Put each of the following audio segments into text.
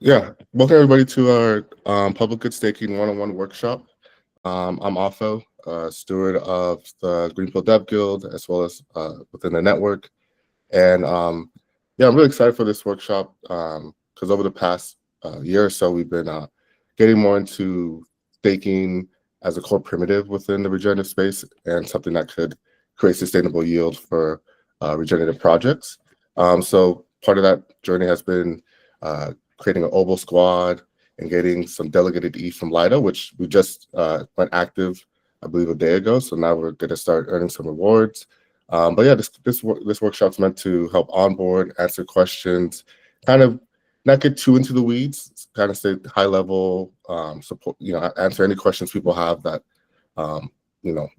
Yeah, welcome everybody to our public good staking one-on-one workshop. I'm Afo, steward of the Greenpill Dev Guild, as well as within the network. And yeah, I'm really excited for this workshop because over the past year or so, we've been getting more into staking as a core primitive within the regenerative space and something that could create sustainable yield for regenerative projects. So part of that journey has been creating an Obol squad and getting some delegated ETH from Lido, which we just went active, I believe, a day ago. So now we're going to start earning some rewards. But yeah, this workshop's meant to help onboard, answer questions, kind of not get too into the weeds, kind of stay high level, support, answer any questions people have that,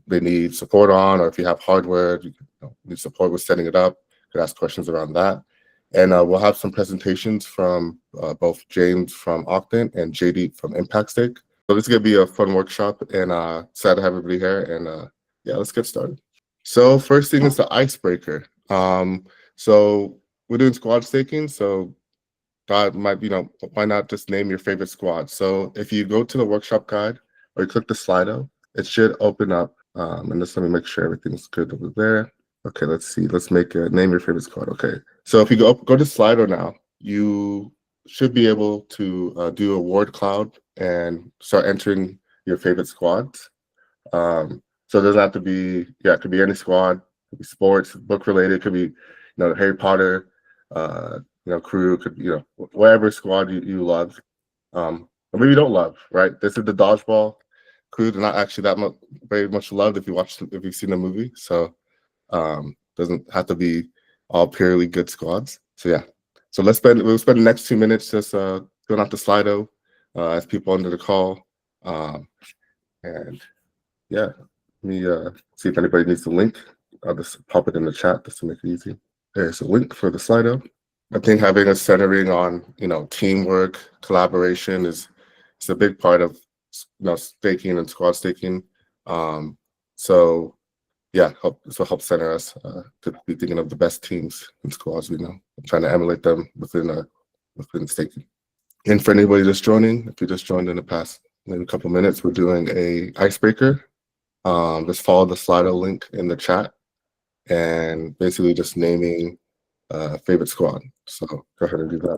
they need support on, or if you have hardware, need support with setting it up, you could ask questions around that. And we'll have some presentations from both James from Octant and Jaydeep from Impact Stake. So this is going to be a fun workshop, and excited to have everybody here. And yeah, let's get started. So first thing is the IceBreaker. So we're doing squad staking. So God might, why not just name your favorite squad? So if you go to the workshop guide or you click the Slido, it should open up. And just let me make sure everything's good over there. Okay, let's see. Let's make a name your favorite squad. Okay, so if you go to Slido now, you should be able to do a word cloud and start entering your favorite squads. So it doesn't have to be, it could be any squad, it could be sports, book related, it could be, the Harry Potter, crew, could be, whatever squad you love, or maybe you don't love, right? This is the dodgeball crew. They're not actually that very much loved if you've seen the movie. So doesn't have to be all purely good squads. So yeah, so we'll spend the next 2 minutes just filling out the Slido as people under the call, and yeah, let me see if anybody needs the link. I'll just pop it in the chat just to make it easy. There's a link for the Slido. I think having a centering on teamwork, collaboration is a big part of staking and squad staking. So yeah, help center us to be thinking of the best teams and squads we know, trying to emulate them within staking. And for anybody just joining, if you just joined in the past maybe a couple minutes, we're doing a IceBreaker. Just follow the Slido link in the chat, and basically just naming favorite squad. So go ahead and do that.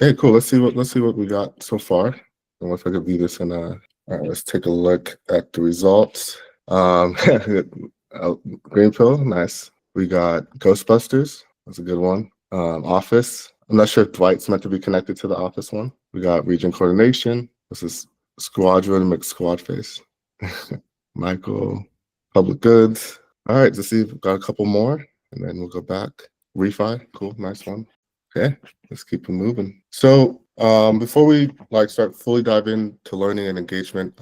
Okay, cool. Let's see what we got so far. And if I could view this in all right, let's take a look at the results. Greenpill, nice. We got Ghostbusters, that's a good one. Office, I'm not sure if Dwight's meant to be connected to the Office one. We got Region Coordination, this is Squadron, mixed squad face. Michael, Public Goods. All right, let's see if we've got a couple more, and then we'll go back. ReFi, cool, nice one. Okay, let's keep it moving. So before we start fully dive into learning and engagement,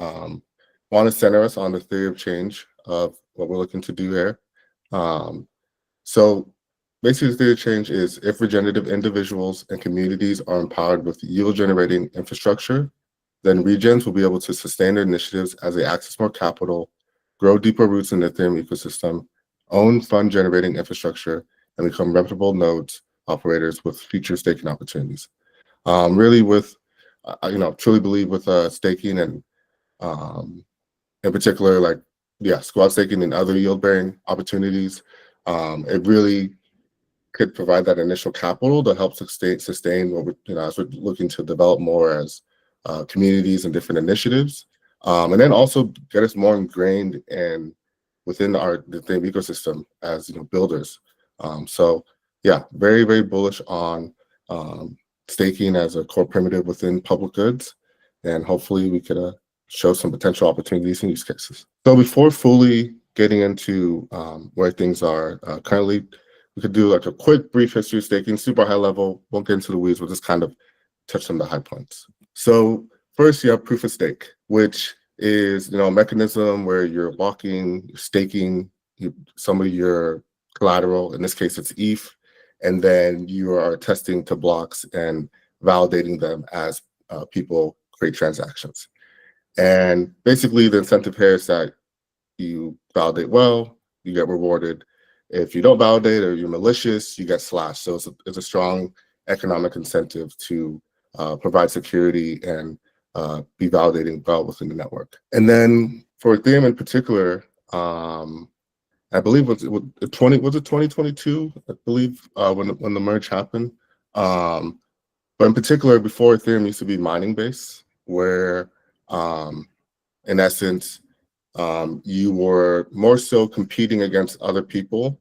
want to center us on the theory of change of what we're looking to do here. So basically the theory of change is if regenerative individuals and communities are empowered with yield-generating infrastructure, then regens will be able to sustain their initiatives as they access more capital, grow deeper roots in the Ethereum ecosystem, own fund-generating infrastructure, and become reputable nodes operators with future staking opportunities. Really with, truly believe with staking and in particular, squad staking and other yield-bearing opportunities, it really could provide that initial capital to help sustain what we, as we're looking to develop more as communities and different initiatives, and then also get us more ingrained and within the Ethereum ecosystem as builders. So yeah, very, very bullish on staking as a core primitive within public goods, and hopefully we could show some potential opportunities and use cases. So before fully getting into where things are currently, we could do a quick brief history of staking, super high level, won't get into the weeds, we'll just kind of touch on the high points. So first you have proof of stake, which is a mechanism where you're staking some of your collateral, in this case it's ETH, and then you are testing to blocks and validating them as people create transactions. And basically the incentive here is that you validate well, you get rewarded. If you don't validate or you're malicious, you get slashed. So it's a strong economic incentive to provide security and be validating well within the network. And then for Ethereum in particular, I believe was it 2022? I believe when the merge happened. But in particular, before Ethereum used to be mining based, where in essence you were more so competing against other people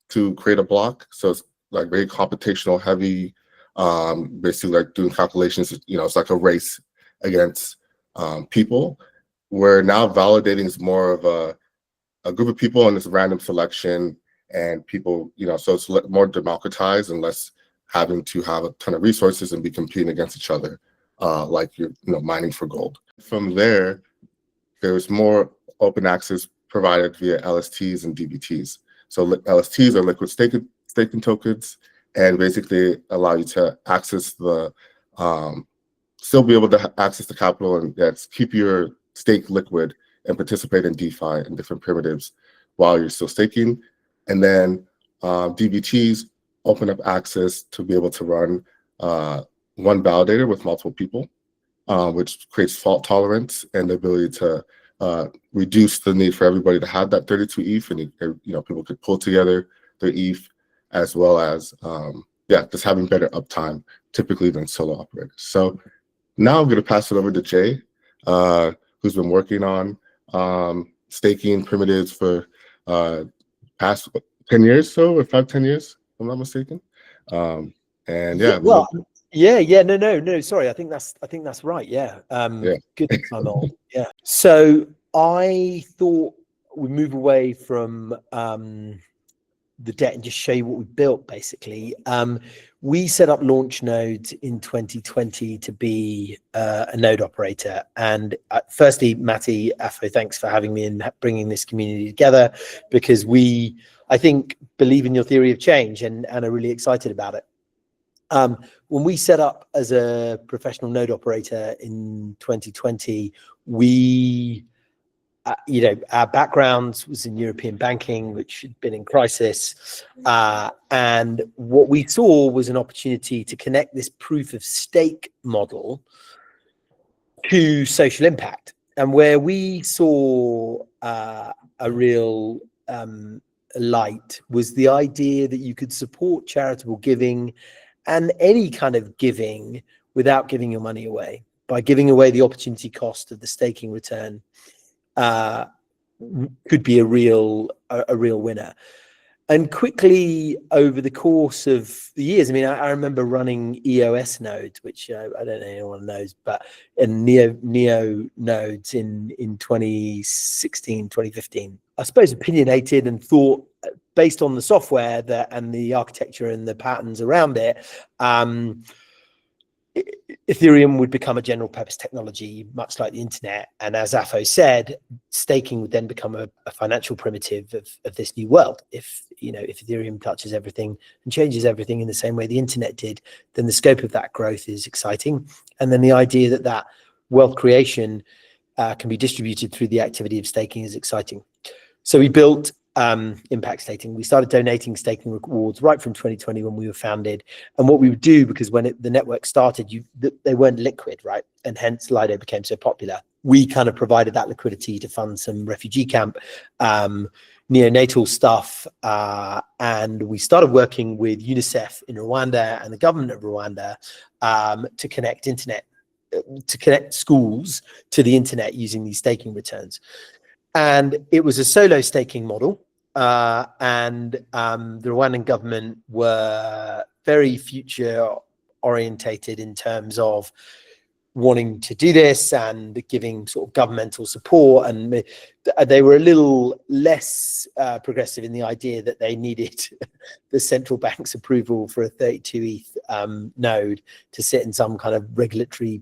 to create a block. So it's like very computational heavy, basically like doing calculations. You know, it's like a race against people. Where now validating is more of a group of people and this random selection, and people, you know, so it's more democratized and less having to have a ton of resources and be competing against each other, like you're, you know, mining for gold. From there, there's more open access provided via LSTs and DBTs. So LSTs are liquid staking tokens, and basically allow you to access the, still be able to access the capital and keep your stake liquid and participate in DeFi and different primitives while you're still staking. And then DBTs open up access to be able to run one validator with multiple people, which creates fault tolerance and the ability to reduce the need for everybody to have that 32 ETH, and you know, people could pull together their ETH, as well as just having better uptime typically than solo operators. So now I'm going to pass it over to Jay, who's been working on staking primitives for past 10 years, so, or 5-10 years, if I'm not mistaken. And yeah, well, no, sorry, I think that's right. Yeah. Good, I'm old. Yeah. So I thought we'd move away from the debt and just show you what we built. Basically, we set up launch nodes in 2020 to be a node operator. And firstly, Matty, Afo, thanks for having me and bringing this community together, because we, I think, believe in your theory of change and are really excited about it. When we set up as a professional node operator in 2020, we, you know, our background was in European banking, which had been in crisis. And what we saw was an opportunity to connect this proof of stake model to social impact. And where we saw a real light was the idea that you could support charitable giving and any kind of giving without giving your money away, by giving away the opportunity cost of the staking return. Could be a real winner. And quickly over the course of the years, I mean, I remember running EOS nodes, which I don't know if anyone knows, but in Neo nodes in 2016, 2015. I suppose opinionated and thought, based on the software and the architecture and the patterns around it, Ethereum would become a general purpose technology, much like the internet. And as Afo said, staking would then become a financial primitive of this new world. If Ethereum touches everything and changes everything in the same way the internet did, then the scope of that growth is exciting. And then the idea that wealth creation can be distributed through the activity of staking is exciting. So we built impact staking. We started donating staking rewards right from 2020 when we were founded. And what we would do, because when the network started, they weren't liquid, right? And hence Lido became so popular. We kind of provided that liquidity to fund some refugee camp, neonatal stuff. And we started working with UNICEF in Rwanda and the government of Rwanda to connect schools to the internet using these staking returns. And it was a solo staking model. And the Rwandan government were very future orientated in terms of wanting to do this and giving sort of governmental support. And they were a little less progressive in the idea that they needed the central bank's approval for a 32 ETH node to sit in some kind of regulatory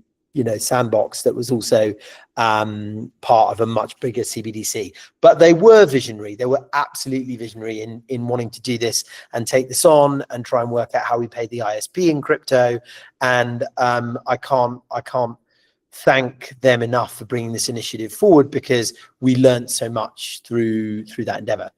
sandbox that was also part of a much bigger CBDC. But they were visionary. They were absolutely visionary in wanting to do this and take this on and try and work out how we pay the ISP in crypto. And I can't thank them enough for bringing this initiative forward, because we learned so much through that endeavor.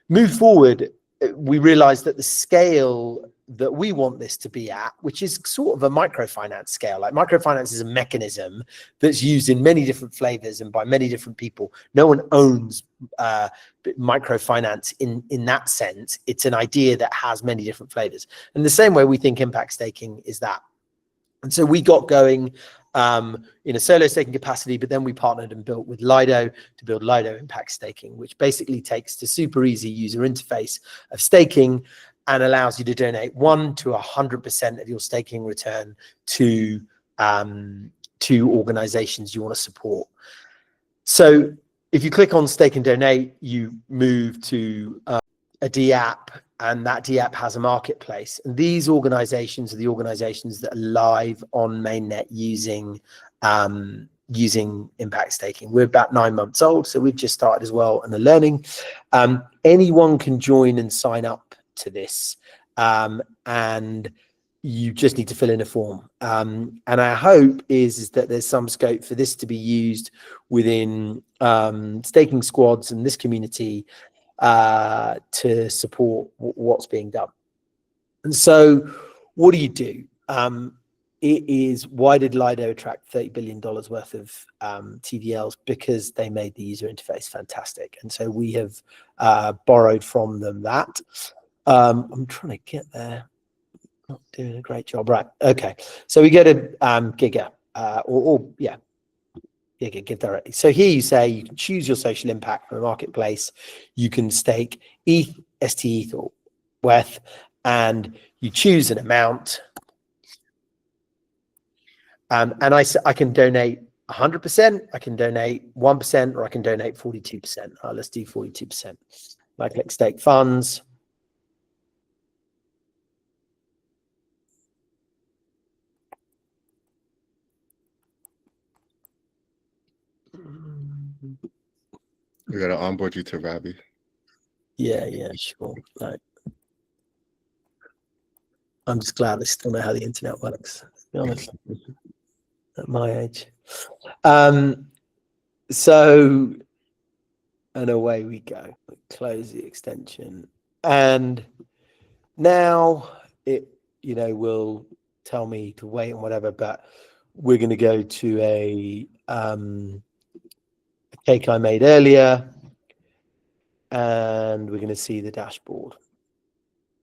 Move forward, we realized that the scale that we want this to be at, which is sort of a microfinance scale. Like microfinance is a mechanism that's used in many different flavors and by many different people. No one owns microfinance in that sense. It's an idea that has many different flavors. And the same way we think impact staking is that. And so we got going in a solo staking capacity, but then we partnered and built with Lido to build Lido Impact Staking, which basically takes the super easy user interface of staking and allows you to donate 1 to 100% of your staking return to organizations you want to support. So if you click on stake and donate, you move to a D app, and that D app has a marketplace. And these organizations are the organizations that are live on mainnet using impact staking. We're about 9 months old, so we've just started as well and are learning. Anyone can join and sign up to this, and you just need to fill in a form. And our hope is that there's some scope for this to be used within staking squads and this community to support what's being done. And so what do you do? It is, why did Lido attract $30 billion worth of TVLs? Because they made the user interface fantastic. And so we have borrowed from them that. I'm trying to get there. Not doing a great job. Right. Okay. So we go to Giga, Giga, give directly. So here you say you can choose your social impact from a marketplace. You can stake ETH, STETH, or WETH, and you choose an amount. And I can donate 100%, I can donate 1%, or I can donate 42%. Let's do 42%. I click stake funds. We gotta onboard you to Rabby. Yeah, sure. Right. I'm just glad I still know how the internet works, to be honest, at my age. So, and away we go. Close the extension. And now it, will tell me to wait and whatever, but we're going to go to a cake I made earlier, and we're going to see the dashboard.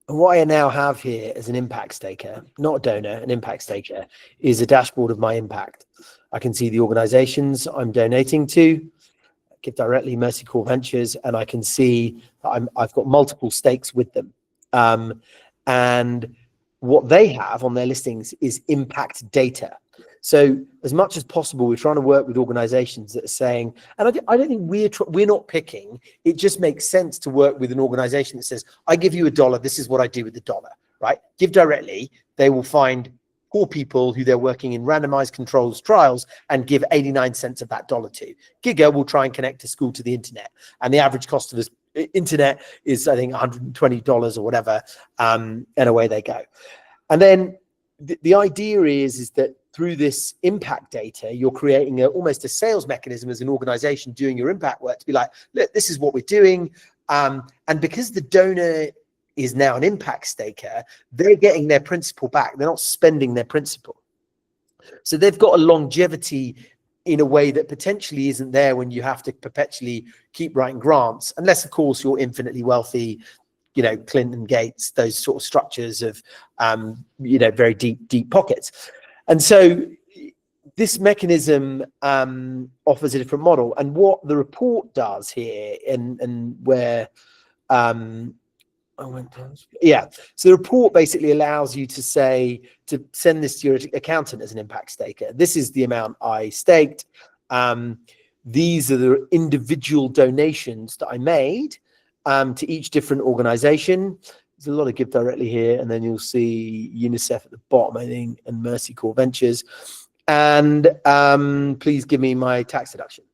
And what I now have here as an impact staker, not a donor, an impact staker, is a dashboard of my impact. I can see the organizations I'm donating to, Give Directly, Mercy Corps Ventures, and I can see that I've got multiple stakes with them. And what they have on their listings is impact data. So as much as possible, we're trying to work with organizations that are saying, and I don't think we're not picking, it just makes sense to work with an organization that says, I give you $1, this is what I do with the dollar, right? Give Directly, they will find poor people who they're working in randomized controls trials and give 89 cents of that dollar to. Giga will try and connect a school to the internet. And the average cost of this internet is, I think, $120 or whatever, and away they go. And then the idea is that through this impact data, you're creating almost a sales mechanism as an organization doing your impact work to be like, look, this is what we're doing. And because the donor is now an impact staker, they're getting their principal back. They're not spending their principal. So they've got a longevity in a way that potentially isn't there when you have to perpetually keep writing grants, unless, of course, you're infinitely wealthy, Clinton, Gates, those sort of structures of, very deep pockets. And so this mechanism offers a different model. And what the report does here, and where so the report basically allows you to send this to your accountant as an impact staker. This is the amount I staked. These are the individual donations that I made to each different organization. There's a lot of Give Directly here, and then you'll see UNICEF at the bottom, I think, and Mercy Corps Ventures. And please give me my tax deduction.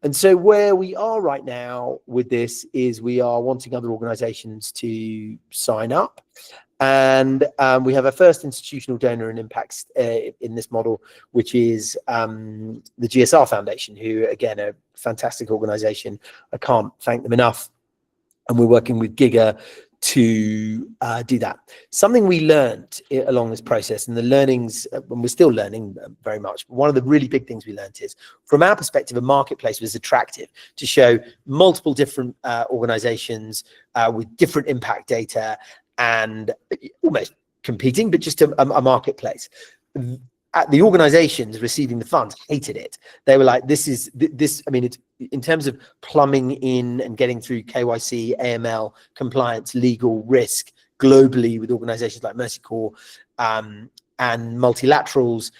And so where we are right now with this is we are wanting other organizations to sign up. And we have a first institutional donor and impacts in this model, which is the GSR Foundation, who, again, are a fantastic organization. I can't thank them enough. And we're working with Giga to do that. Something we learned along this process, and the learnings, and we're still learning very much, but one of the really big things we learned is, from our perspective, a marketplace was attractive to show multiple different organizations with different impact data and almost competing, but just a marketplace. The organizations receiving the funds hated it. They were like, this, I mean, it's in terms of plumbing in and getting through KYC, AML, compliance, legal, risk globally with organizations like Mercy Corps and multilaterals.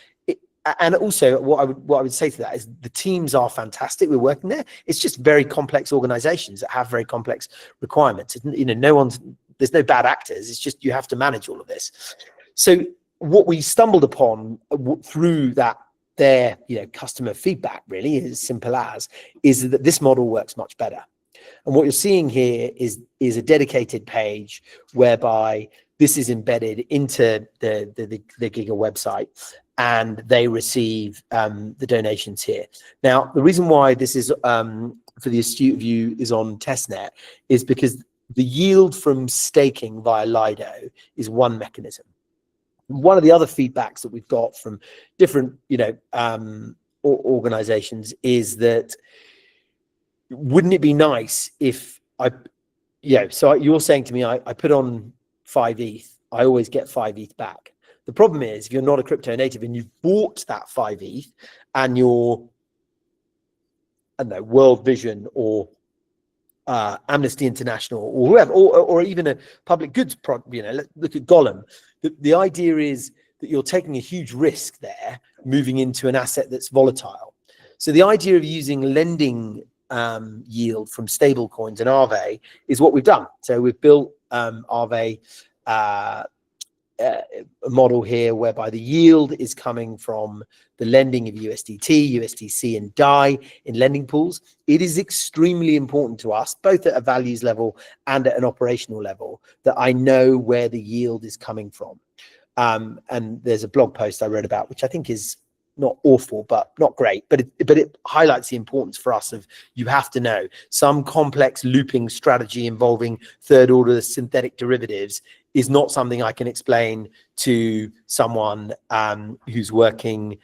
And also what I would say to that is the teams are fantastic. We're working there. It's just very complex organizations that have very complex requirements. You know, there's no bad actors. It's just, you have to manage all of this. So what we stumbled upon through their customer feedback, really, as simple as, is that this model works much better. And what you're seeing here is a dedicated page whereby this is embedded into the Giga website, and they receive the donations here. Now, the reason why this is, for the astute view, is on testnet is because the yield from staking via Lido is one mechanism. One of the other feedbacks that we've got from different, organizations is that, wouldn't it be nice if so you're saying to me, I put on 5 ETH, I always get 5 ETH back. The problem is, if you're not a crypto native and you've bought that 5 ETH and you're, I don't know, World Vision or Amnesty International or whoever, or even a public goods look at Gollum. The idea is that you're taking a huge risk there, moving into an asset that's volatile. So the idea of using lending yield from stable coins and Aave is what we've done. So we've built Aave a model here whereby the yield is coming from the lending of USDT, USDC, and DAI in lending pools. It is extremely important to us, both at a values level and at an operational level, that I know where the yield is coming from. And there's a blog post I wrote about, which I think is not awful, but not great, but it highlights the importance for us of, you have to know some complex looping strategy involving third order synthetic derivatives is not something I can explain to someone who's working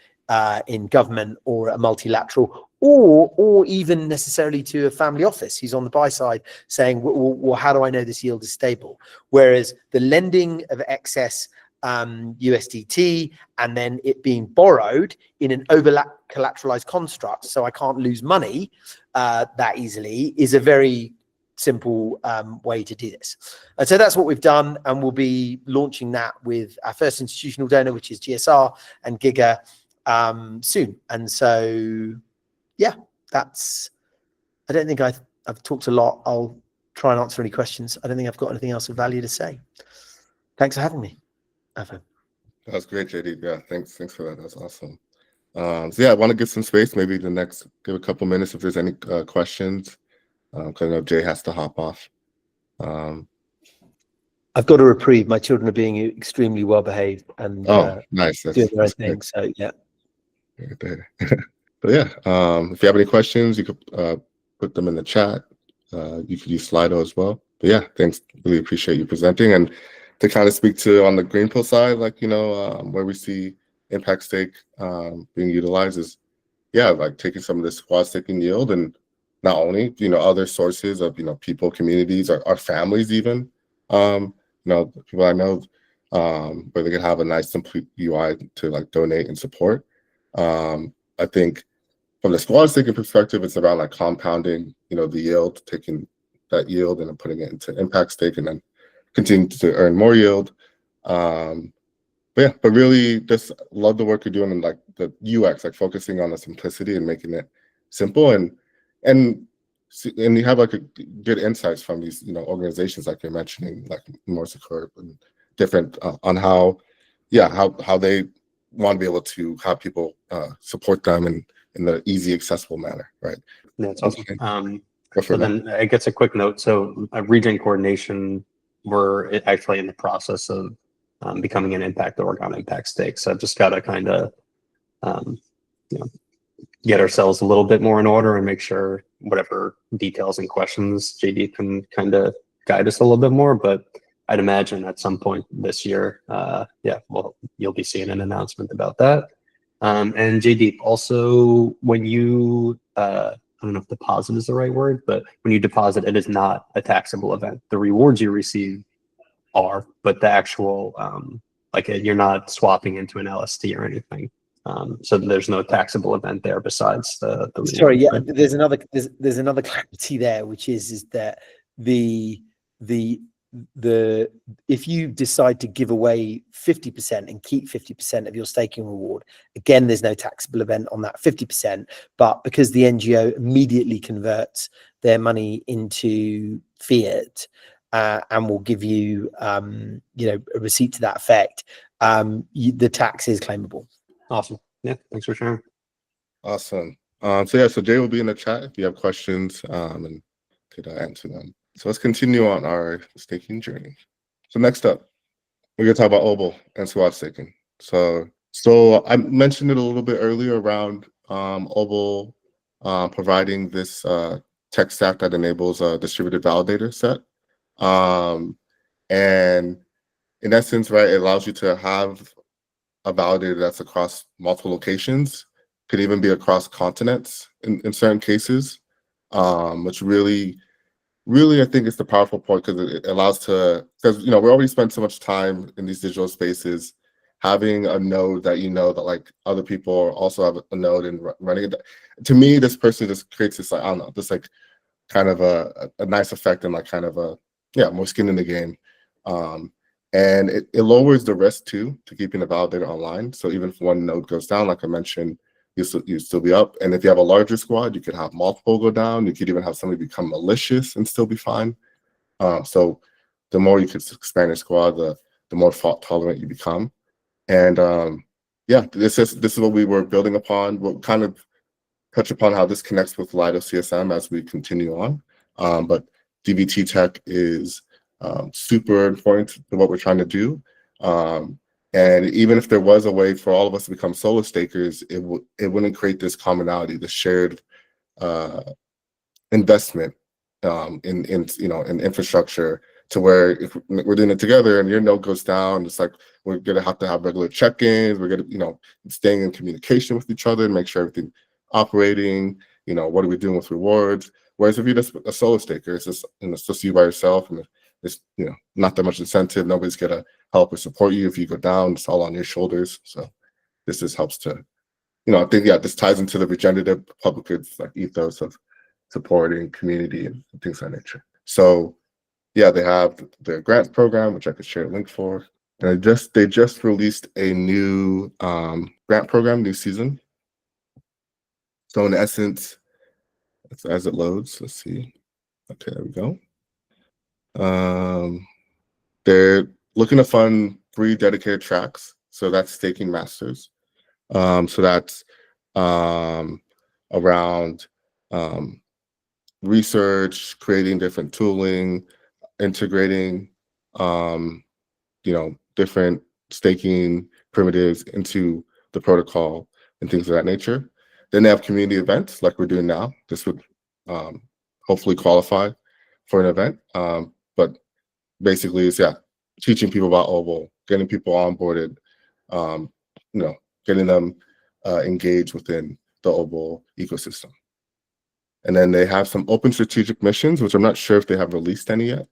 in government or a multilateral, or even necessarily to a family office who's on the buy side saying, well, how do I know this yield is stable? Whereas the lending of excess USDT and then it being borrowed in an overlap collateralized construct, so I can't lose money that easily, is a very simple way to do this. And so that's what we've done, and we'll be launching that with our first institutional donor, which is GSR and Giga, soon. And so yeah, that's, I don't think I've talked a lot. I'll try and answer any questions. I don't think I've got anything else of value to say. Thanks for having me. That was great, Jaydeep. Yeah, thanks for that. That's awesome. So yeah, I want to give some space, maybe give a couple minutes if there's any questions, because I know Jay has to hop off. I've got a reprieve. My children are being extremely well behaved and nice. Doing the right thing. So yeah. But yeah, if you have any questions, you could put them in the chat. You could use Slido as well. But yeah, thanks. Really appreciate you presenting. And to kind of speak to on the Greenpill side, like, where we see impact stake being utilized is, yeah, like taking some of this squad staking yield, and not only, other sources of, people, communities, our families even, people I know, where they can have a nice simple UI to like donate and support. I think from the squad staking perspective, it's around like compounding, the yield, taking that yield and then putting it into impact stake and then continue to earn more yield. But really just love the work you're doing and like the UX, like focusing on the simplicity and making it simple, and you have like a good insights from these, organizations like you're mentioning, like Mercy Corps and different on how they want to be able to have people support them in the easy, accessible manner, right? That's awesome. So then I guess a quick note. So regen coordination, we're actually in the process of becoming an impact org on impact stake. So I've just got to kind of, get ourselves a little bit more in order and make sure whatever details and questions Jaydeep can kind of guide us a little bit more, but I'd imagine at some point this year, well, you'll be seeing an announcement about that. And Jaydeep, also, when you, I don't know if deposit is the right word, but when you deposit, it is not a taxable event. The rewards you receive are, but the actual, you're not swapping into an LST or anything. So there's no taxable event there besides the Sorry, rewards, yeah, right? there's another clarity there, which is that the if you decide to give away 50% and keep 50% of your staking reward, again, there's no taxable event on that 50%, but because the NGO immediately converts their money into fiat and will give you a receipt to that effect, the tax is claimable. Awesome. Yeah, thanks for sharing. Awesome. So Jay will be in the chat if you have questions and could answer them. So let's continue on our staking journey. So next up, we're gonna talk about Obol and squad staking. So I mentioned it a little bit earlier around Obol providing this tech stack that enables a distributed validator set. And in essence, right, it allows you to have a validator that's across multiple locations, could even be across continents in certain cases, which really I think is the powerful point, because it allows because we already spend so much time in these digital spaces, having a node that that like other people also have a node and running it. To me, this person just creates this, like, I don't know, this like kind of a nice effect and like kind of more skin in the game. And it lowers the risk too to keeping the validator online. So even if one node goes down, like I mentioned, you still be up. And if you have a larger squad, you could have multiple go down. You could even have somebody become malicious and still be fine. So the more you could expand your squad, the more fault tolerant you become. And this is what we were building upon. We'll kind of touch upon how this connects with Lido CSM as we continue on. But DVT tech is super important to what we're trying to do. And even if there was a way for all of us to become solo stakers, it wouldn't create this commonality, the shared investment in infrastructure, to where if we're doing it together and your node goes down, it's like we're gonna have to have regular check-ins. We're gonna staying in communication with each other and make sure everything operating. What are we doing with rewards? Whereas if you're just a solo staker, it's just it's just you by yourself, and it's not that much incentive. Nobody's gonna help or support you if you go down. It's all on your shoulders. So this just helps to, I think this ties into the regenerative public goods like ethos of supporting community and things of that nature. So they have the grants program, which I could share a link for. And they just released a new grant program, new season. So in essence, as it loads, let's see. Okay, there we go. They're looking to fund 3 dedicated tracks. So that's staking masters. So that's around research, creating different tooling, integrating different staking primitives into the protocol and things of that nature. Then they have community events like we're doing now. This would hopefully qualify for an event. But basically it's teaching people about Obol, getting people onboarded, getting them engaged within the Obol ecosystem. And then they have some open strategic missions, which I'm not sure if they have released any yet.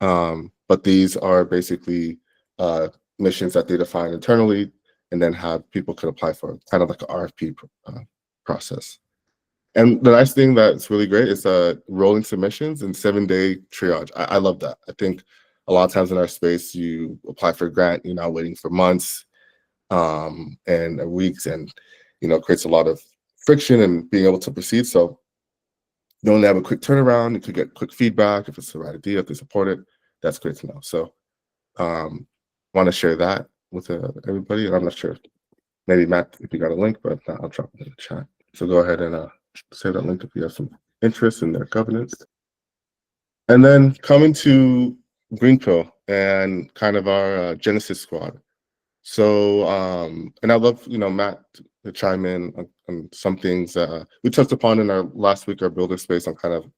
But these are basically missions that they define internally, and then have people could apply for, kind of like an RFP process. And the nice thing that's really great is rolling submissions and 7-day triage. I love that. I think a lot of times in our space, you apply for a grant, you're now waiting for months and weeks, and creates a lot of friction in being able to proceed. So you only have a quick turnaround. You could get quick feedback if it's the right idea, if they support it. That's great to know. So want to share that with everybody. And I'm not sure, maybe Matt, if you got a link, but if not, I'll drop it in the chat. So go ahead and share that link if you have some interest in their governance. And then coming to Greenpill and kind of our Genesis squad. So, and I'd love, Matt to chime in on some things we touched upon in our last week, our builder space, on kind of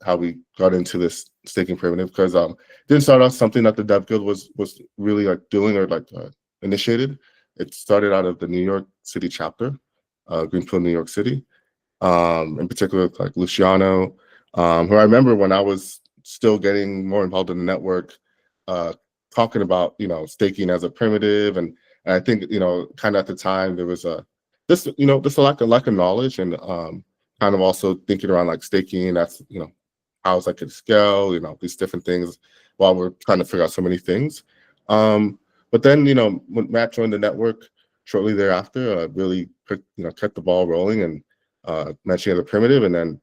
how we got into this staking primitive, because didn't start off something that the Dev Guild was really like doing or like initiated. It started out of the New York City chapter, Greenpill, New York City, in particular like Luciano, who I remember when I was still getting more involved in the network, talking about, you know, staking as a primitive, and I think, you know, kind of at the time there was just a lack of knowledge, and kind of also thinking around like staking, that's, you know, how is that could scale, you know, these different things while we're trying to figure out so many things. But then, you know, when Matt joined the network shortly thereafter, really kept the ball rolling and mentioning the primitive, and then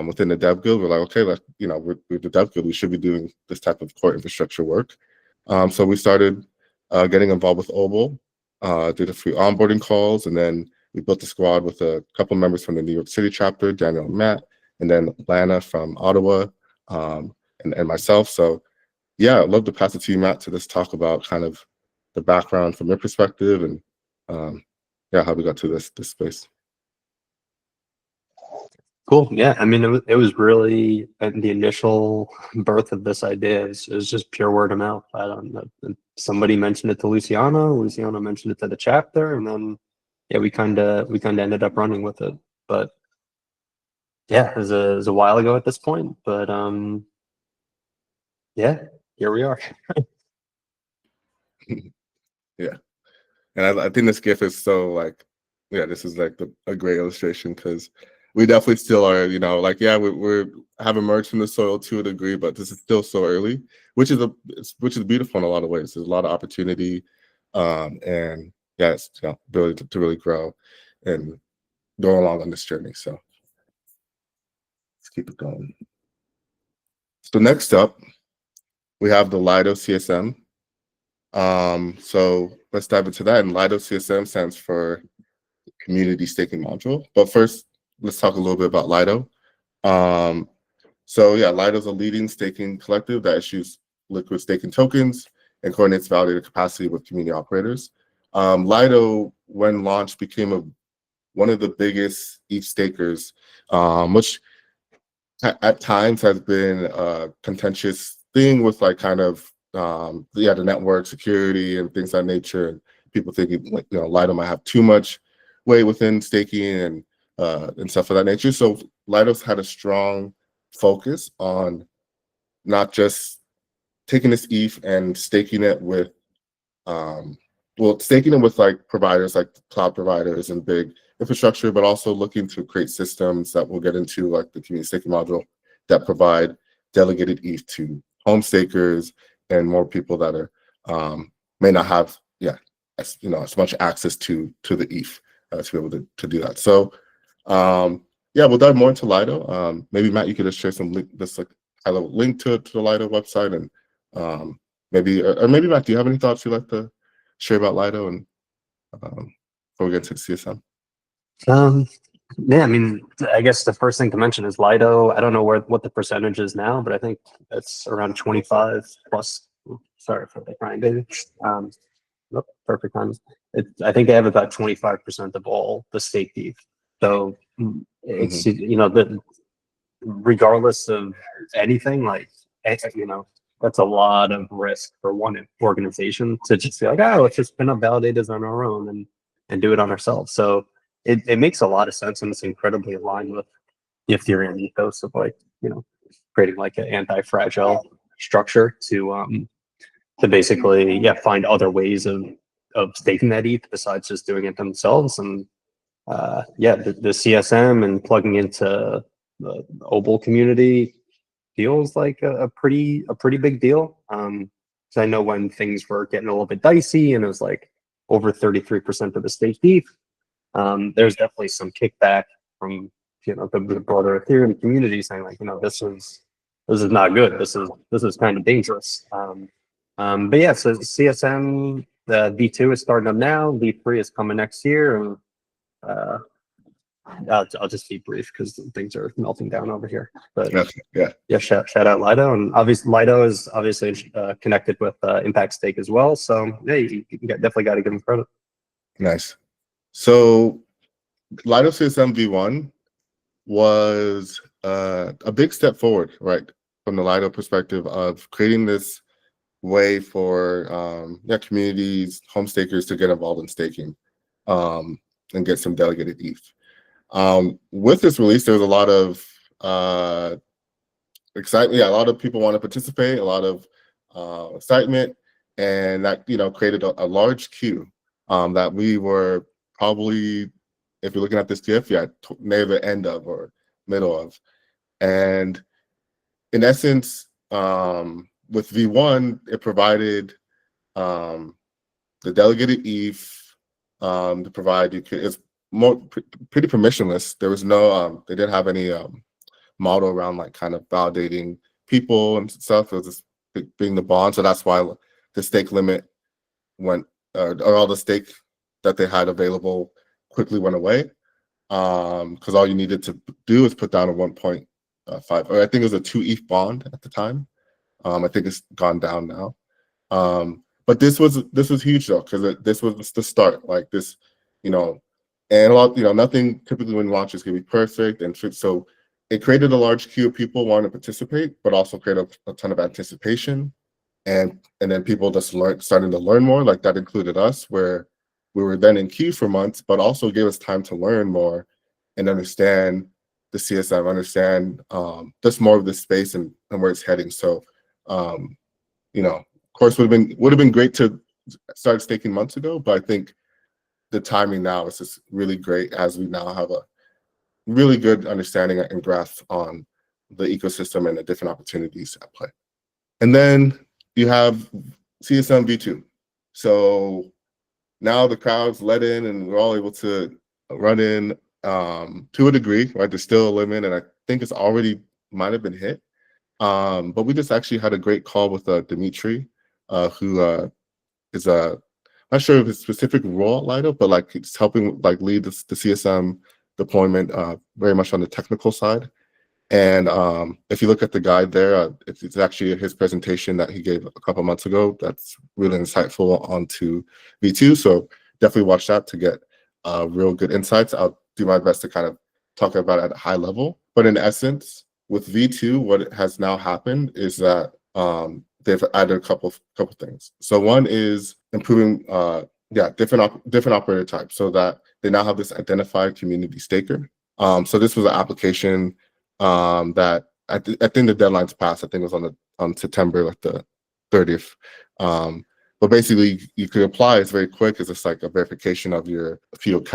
within the Dev Guild, we're like, okay, we're the Dev Guild, we should be doing this type of core infrastructure work. So we started getting involved with Obol, did a few onboarding calls, and then we built a squad with a couple members from the New York City chapter, Daniel and Matt, and then Lana from Ottawa, and myself. So yeah, I'd love to pass it to you, Matt, to just talk about kind of the background from your perspective, and yeah, how we got to this space. Cool. Yeah, I mean, it was really the initial birth of this idea. It was just pure word of mouth. I don't know. Somebody mentioned it to Luciano. Luciano mentioned it to the chapter, and then yeah, we kind of ended up running with it. But yeah, it was a while ago at this point. But yeah, here we are. Yeah, and I think this GIF is so like, yeah, this is like a great illustration, because we definitely still are, you know, like, yeah, we're have emerged from the soil to a degree, but this is still so early, which is beautiful in a lot of ways. There's a lot of opportunity, and yeah, it's, you know, ability to really grow and go along on this journey. So let's keep it going. So next up, we have the Lido CSM. So let's dive into that. And Lido CSM stands for Community Staking Module. But first, let's talk a little bit about Lido. So yeah, Lido is a leading staking collective that issues liquid staking tokens and coordinates validator capacity with community operators. Lido, when launched, became one of the biggest ETH stakers, which at times has been a contentious thing with like kind of the network security and things of that nature, and people thinking like, you know, Lido might have too much weight within staking and stuff of that nature. So Lido's had a strong focus on not just taking this ETH and staking it with like providers like cloud providers and big infrastructure, but also looking to create systems that we'll get into, like the community staking module, that provide delegated ETH to home stakers and more people that are may not have as much access to the ETH to be able to do that. So yeah, we'll dive more into Lido. Maybe Matt, you could just share some like high-level link to the Lido website, and maybe Matt, do you have any thoughts you'd like to share about Lido, and before we get into the CSM? Yeah, I mean, I guess the first thing to mention is Lido. I don't know what the percentage is now, but I think it's around 25 plus. Sorry for the crying baby. Perfect times. I think they have about 25% of all the staked ETH. So it's you know, regardless of anything, like, you know, that's a lot of risk for one organization to just be like, oh, let's just spin up validators on our own and do it on ourselves. So it makes a lot of sense, and it's incredibly aligned with the Ethereum ethos of, like, you know, creating like an anti-fragile structure to basically, yeah, find other ways of staking that ETH besides just doing it themselves. And yeah, the CSM and plugging into the Obol community feels like a pretty big deal. So I know when things were getting a little bit dicey and it was like over 33% of the staked ETH, there's definitely some kickback from, you know, the broader Ethereum community saying, like, you know, this is not good. This is kind of dangerous. But yeah, so CSM, the V2 is starting up now. V3 is coming next year, and I'll just be brief because things are melting down over here. But yeah, shout out Lido, and obviously Lido is obviously connected with Impact Stake as well. So yeah, you definitely got to give them credit. Nice. So Lido CSM V1 was a big step forward, right, from the Lido perspective of creating this way for communities, home stakers to get involved in staking and get some delegated ETH. With this release, there's a lot of excitement. Yeah, a lot of people want to participate, a lot of excitement, and that created a large queue that we were probably, if you're looking at this GIF, near the end of or middle of. And in essence, with V1, it provided the delegated ETH to provide it's more pretty permissionless. There was no they didn't have any model around like kind of validating people and stuff. It was just being the bond, so that's why the stake limit went or all the stake that they had available quickly went away, because all you needed to do is put down a 1.5, or I think it was a 2 ETH bond at the time. I think it's gone down now. But this was huge though, because this was the start. Like this, and a lot, nothing typically when launches can be perfect, and so it created a large queue of people wanting to participate, but also created a ton of anticipation, and then people just starting to learn more. Like that included us, where we were then in queue for months, but also gave us time to learn more and understand the CSM, understand just more of the space and where it's heading. So, of course, would have been great to start staking months ago, but I think the timing now is just really great as we now have a really good understanding and grasp on the ecosystem and the different opportunities at play. And then you have CSM V2. So now the crowd's let in and we're all able to run in to a degree, right? There's still a limit, and I think it's already might have been hit. But we just actually had a great call with Dimitri, who is not sure of his specific role at Lido, but like he's helping like lead the CSM deployment very much on the technical side. And if you look at the guide there, it's actually his presentation that he gave a couple months ago. That's really insightful onto V2. So definitely watch that to get real good insights. I'll do my best to kind of talk about it at a high level. But in essence, with V2, what has now happened is that they've added a couple things. So one is improving different operator types, so that they now have this identified community staker. So this was an application that I think the deadline's passed. I think it was on September like the 30th. But basically, you could apply. It's very quick. It's just like a verification of your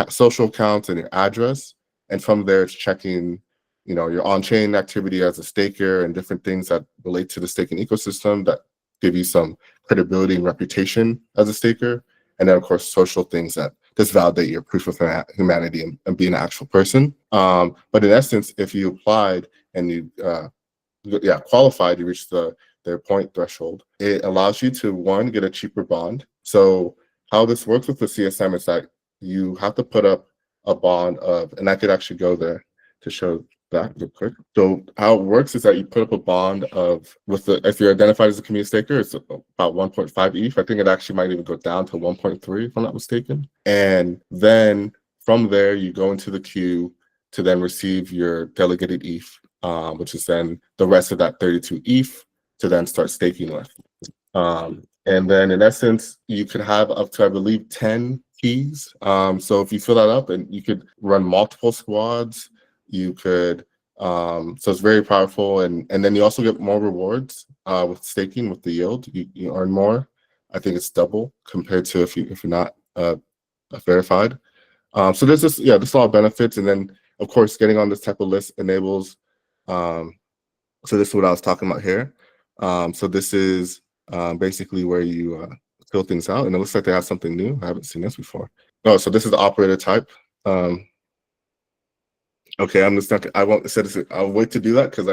social accounts and your address, and from there, it's checking, your on-chain activity as a staker and different things that relate to the staking ecosystem that give you some credibility and reputation as a staker, and then of course social things that just validate your proof of humanity and be an actual person. But in essence, if you applied and you qualified, you reached their point threshold, it allows you to, one, get a cheaper bond. So how this works with the CSM is that you have to put up a bond of, and I could actually go there to show that real quick. So how it works is that you put up a bond of, if you're identified as a community staker, it's about 1.5 ETH. I think it actually might even go down to 1.3 if I'm not mistaken. And then from there, you go into the queue to then receive your delegated ETH, which is then the rest of that 32 ETH to then start staking with. And then in essence, you could have up to, I believe, 10 keys. So if you fill that up, and you could run multiple squads, you could, so it's very powerful. And then you also get more rewards with staking with the yield. You earn more. I think it's double compared to if you're not verified. So there's this a lot of benefits. And then of course, getting on this type of list enables, so this is what I was talking about here. So this is basically where you fill things out, and it looks like they have something new. I haven't seen this before. Oh, so this is the operator type. Okay, I'm just not. I won't say this. I'll wait to do that because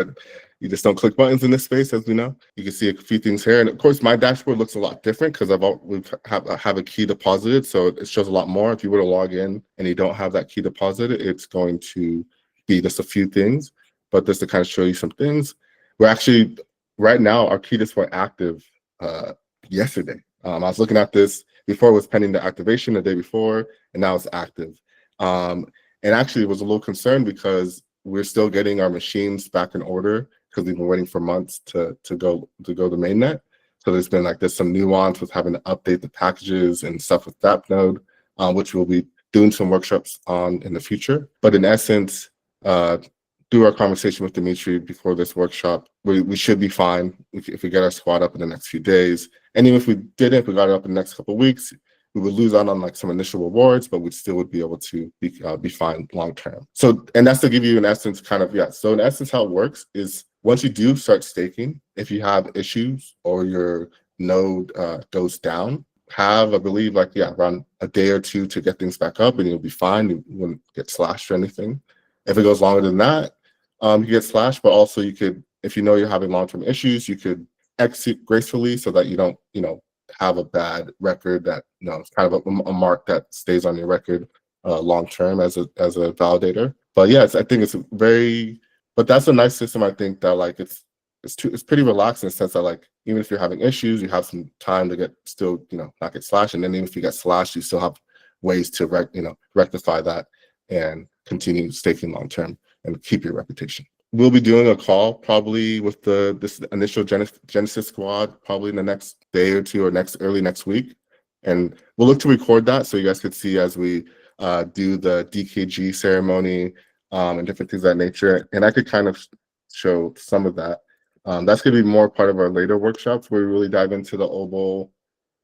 you just don't click buttons in this space, as we know. You can see a few things here, and of course, my dashboard looks a lot different because we have a key deposited, so it shows a lot more. If you were to log in and you don't have that key deposited, it's going to be just a few things. But just to kind of show you some things, we're actually right now our key just went active yesterday. I was looking at this before. It was pending the activation the day before, and now it's active. And actually, it was a little concerned because we're still getting our machines back in order because we've been waiting for months to go to mainnet. So there's some nuance with having to update the packages and stuff with that node, which we'll be doing some workshops on in the future. But in essence, through our conversation with Dimitri before this workshop, we should be fine if we get our squad up in the next few days. And even if we didn't, if we got it up in the next couple of weeks, we would lose out on like some initial rewards, but we still would be able to be fine long term. So, and that's to give you in essence so in essence how it works is once you do start staking, if you have issues or your node goes down, have I believe around a day or two to get things back up and you'll be fine. You wouldn't get slashed or anything. If it goes longer than that, you get slashed, but also you could, if you know you're having long-term issues, you could exit gracefully so that you don't, have a bad record that, it's kind of a mark that stays on your record long-term as a validator. But yes, I think but that's a nice system. I think that it's pretty relaxed in the sense that even if you're having issues, you have some time to not get slashed. And then even if you get slashed, you still have ways to rectify that and continue staking long-term and keep your reputation. We'll be doing a call probably with this initial Genesis squad probably in the next day or two or early next week. And we'll look to record that so you guys could see as we do the DKG ceremony and different things of that nature. And I could kind of show some of that. That's going to be more part of our later workshops where we really dive into the Obol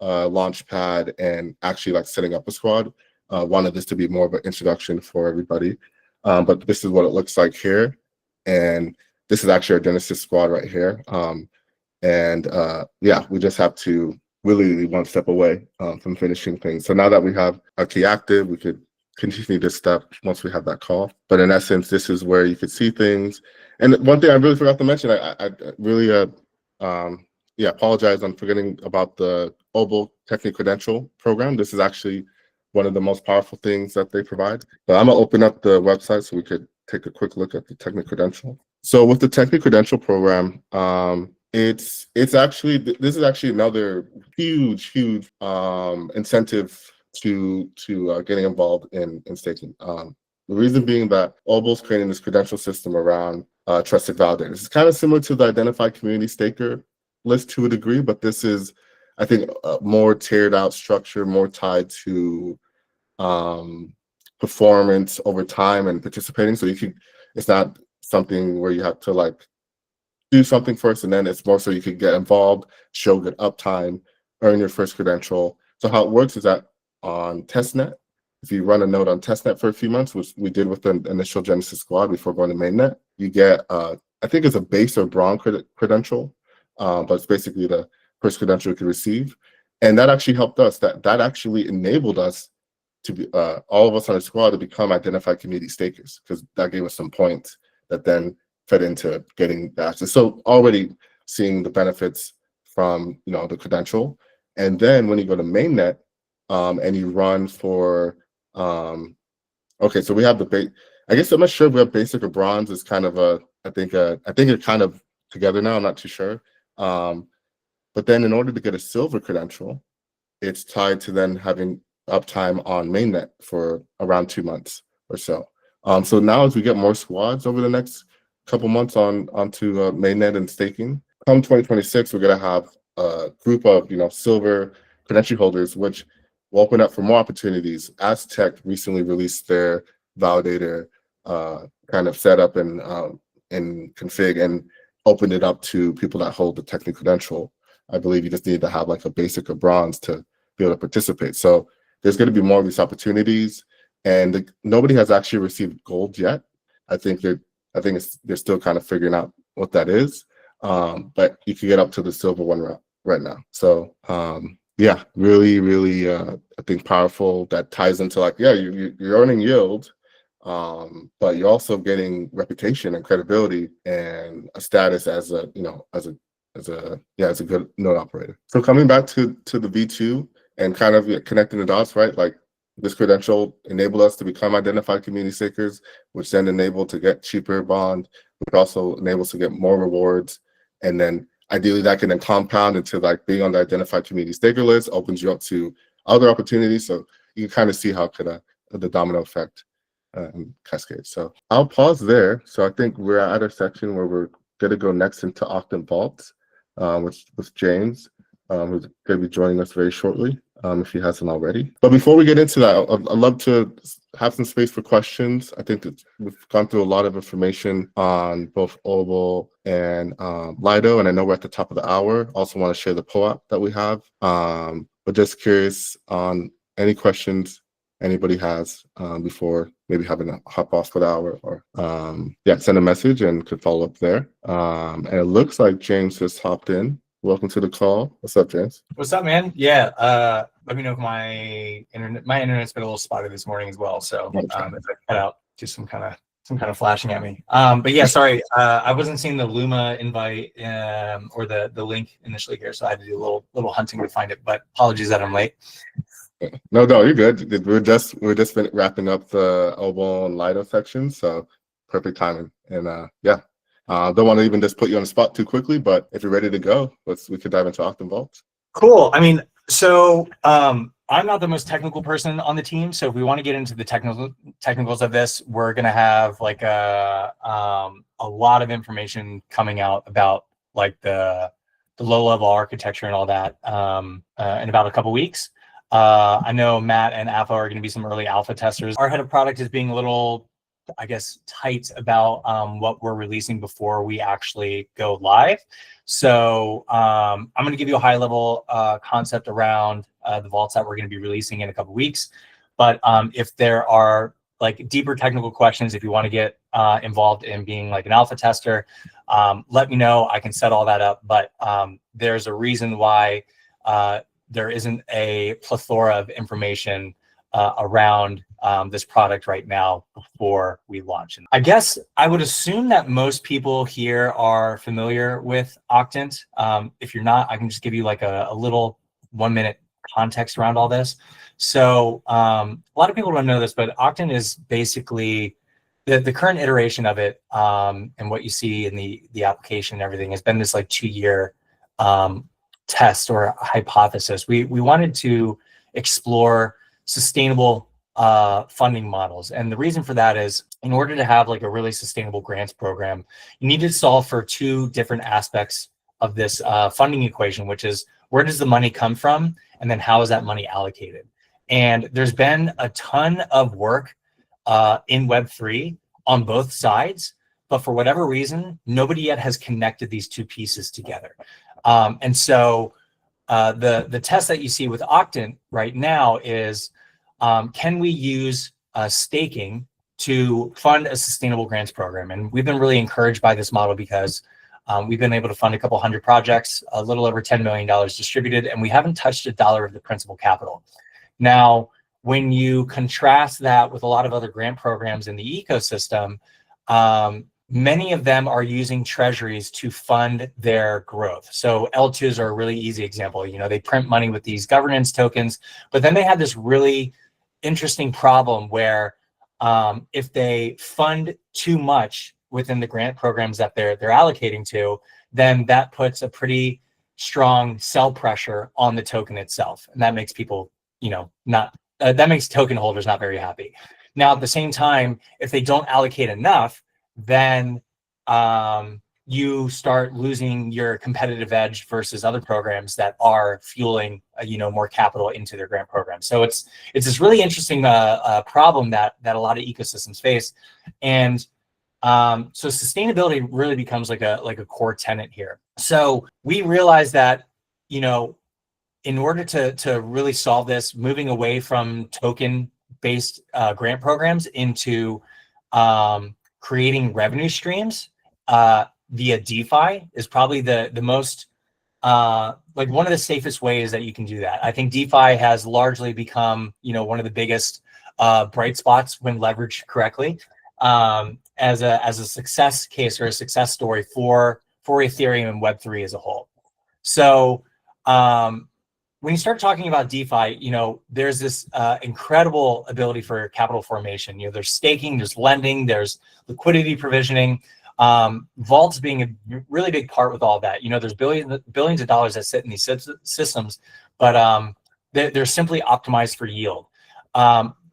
launchpad and actually setting up a squad. Wanted this to be more of an introduction for everybody. But this is what it looks like here. And this is actually our Genesis squad right here. We just have to really one step away from finishing things. So now that we have our key active, we could continue this step once we have that call. But in essence, this is where you could see things. And one thing I really forgot to mention, I really apologize on forgetting about the Obol Technical Credential program. This is actually one of the most powerful things that they provide. But I'm gonna open up the website so we could take a quick look at the Technical Credential. So with the Technical Credential program, this is actually another huge incentive to getting involved in staking. The reason being that Obol's creating this credential system around trusted validators. It's kind of similar to the identified community staker list to a degree, but this is, I think, a more tiered out structure, more tied to performance over time and participating. So it's not something where you have to do something first and then it's more so you could get involved, show good uptime, earn your first credential. So how it works is that on testnet, if you run a node on testnet for a few months, which we did with the initial Genesis squad before going to mainnet, you get I think it's a base or bronze credential, but it's basically the first credential you could receive. And that actually helped us. That actually enabled us to be all of us on the squad to become identified community stakers, because that gave us some points that then fed into getting the access. So already seeing the benefits from the credential. And then when you go to mainnet and you run for okay, so we have the base. I guess I'm not sure if we have basic or bronze. Is kind of I think they're kind of together now. I'm not too sure. But then in order to get a silver credential, it's tied to then having uptime on mainnet for around 2 months or so. So now as we get more squads over the next couple months onto mainnet and staking, come 2026, we're gonna have a group of silver credential holders, which will open up for more opportunities. Aztec recently released their validator kind of setup and config and opened it up to people that hold the technical credential. I believe you just need to have a basic or bronze to be able to participate. So there's going to be more of these opportunities, and nobody has actually received gold yet. I think they're still kind of figuring out what that is, but you can get up to the silver one right now. So really, I think powerful. That ties into you're earning yield, but you're also getting reputation and credibility and a status as a good node operator. So coming back to the V2 and kind of connecting the dots, right? This credential enabled us to become identified community stakers, which then enabled to get cheaper bond, which also enables to get more rewards. And then ideally that can then compound into being on the identified community staker list, opens you up to other opportunities. So you can kind of see how the domino effect Cascade. So I'll pause there. So I think we're at a section where we're going to go next into Octant Vaults with James, who's going to be joining us very shortly, if he hasn't already. But before we get into that, I'd love to have some space for questions. I think that we've gone through a lot of information on both Obol and Lido, and I know we're at the top of the hour. Also want to share the POAP that we have, but just curious on any questions anybody has before maybe having to hop off for the hour, or send a message and could follow up there. And it looks like James just hopped in. Welcome to the call. What's up, James? What's up, man? Yeah, let me know if my internet's been a little spotty this morning as well. So if I cut out, just some kind of flashing at me. But yeah, sorry, I wasn't seeing the Luma invite or the link initially here, so I had to do a little hunting to find it. But apologies that I'm late. No, you're good. We're just wrapping up the Obol and Lido section, so perfect timing. And don't want to even just put you on the spot too quickly, but if you're ready to go, we could dive into Octant Vaults. Cool. I mean, so I'm not the most technical person on the team, so if we want to get into the technicals of this, we're gonna have like a lot of information coming out about like the low-level architecture and all that in about a couple weeks. I know Matt and Alpha are going to be some early alpha testers. Our head of product is being a little, I guess, tight about what we're releasing before we actually go live. So I'm going to give you a high level concept around the vaults that we're going to be releasing in a couple weeks. But if there are like deeper technical questions, if you want to get involved in being like an alpha tester, let me know. I can set all that up. But there's a reason why there isn't a plethora of information around this product right now before we launch. And I guess I would assume that most people here are familiar with Octant. If you're not, I can just give you like a little 1-minute context around all this. So a lot of people don't know this, but Octant is basically the current iteration of it, and what you see in the application and everything has been this like 2-year test or hypothesis. We wanted to explore sustainable funding models, and the reason for that is in order to have like a really sustainable grants program, you need to solve for 2 different aspects of this funding equation, which is where does the money come from, and then how is that money allocated. And there's been a ton of work in Web3 on both sides, but for whatever reason, nobody yet has connected these 2 pieces together. And so the test that you see with Octant right now is, can we use staking to fund a sustainable grants program? And we've been really encouraged by this model because we've been able to fund a couple hundred projects, a little over $10 million distributed, and we haven't touched $1 of the principal capital. Now, when you contrast that with a lot of other grant programs in the ecosystem, many of them are using treasuries to fund their growth. So L2s are a really easy example. You know, they print money with these governance tokens, but then they have this really interesting problem where if they fund too much within the grant programs that they're allocating to, then that puts a pretty strong sell pressure on the token itself. And that makes people, that makes token holders not very happy. Now, at the same time, if they don't allocate enough, then you start losing your competitive edge versus other programs that are fueling more capital into their grant program. So it's this really interesting problem that a lot of ecosystems face, and so sustainability really becomes like a core tenet here. So we realized that in order to really solve this, moving away from token based grant programs into creating revenue streams via DeFi is probably the most like one of the safest ways that you can do that. I think DeFi has largely become one of the biggest bright spots when leveraged correctly as a success case or a success story for Ethereum and Web3 as a whole. So when you start talking about DeFi, there's this incredible ability for capital formation. There's staking, there's lending, there's liquidity provisioning, vaults being a really big part with all that. There's billions of dollars that sit in these systems, but they're simply optimized for yield.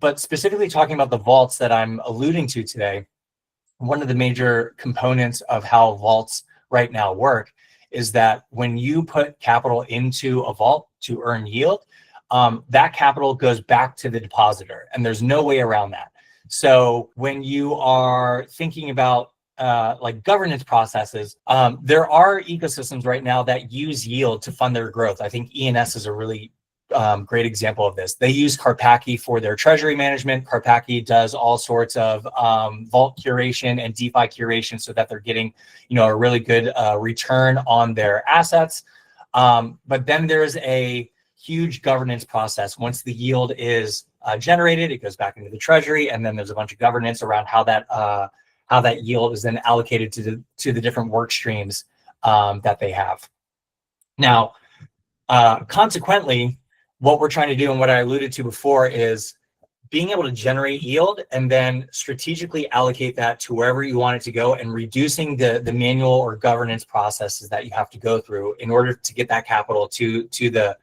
But specifically talking about the vaults that I'm alluding to today, one of the major components of how vaults right now work is that when you put capital into a vault to earn yield, that capital goes back to the depositor, and there's no way around that. So when you are thinking about like governance processes, there are ecosystems right now that use yield to fund their growth. I think ENS is a really great example of this. They use Karpaki for their treasury management. Karpaki does all sorts of vault curation and DeFi curation so that they're getting, a really good return on their assets. But then there's a huge governance process. Once the yield is generated, it goes back into the treasury, and then there's a bunch of governance around how that yield is then allocated to the different work streams that they have. Now, consequently, what we're trying to do and what I alluded to before is being able to generate yield and then strategically allocate that to wherever you want it to go, and reducing the manual or governance processes that you have to go through in order to get that capital to the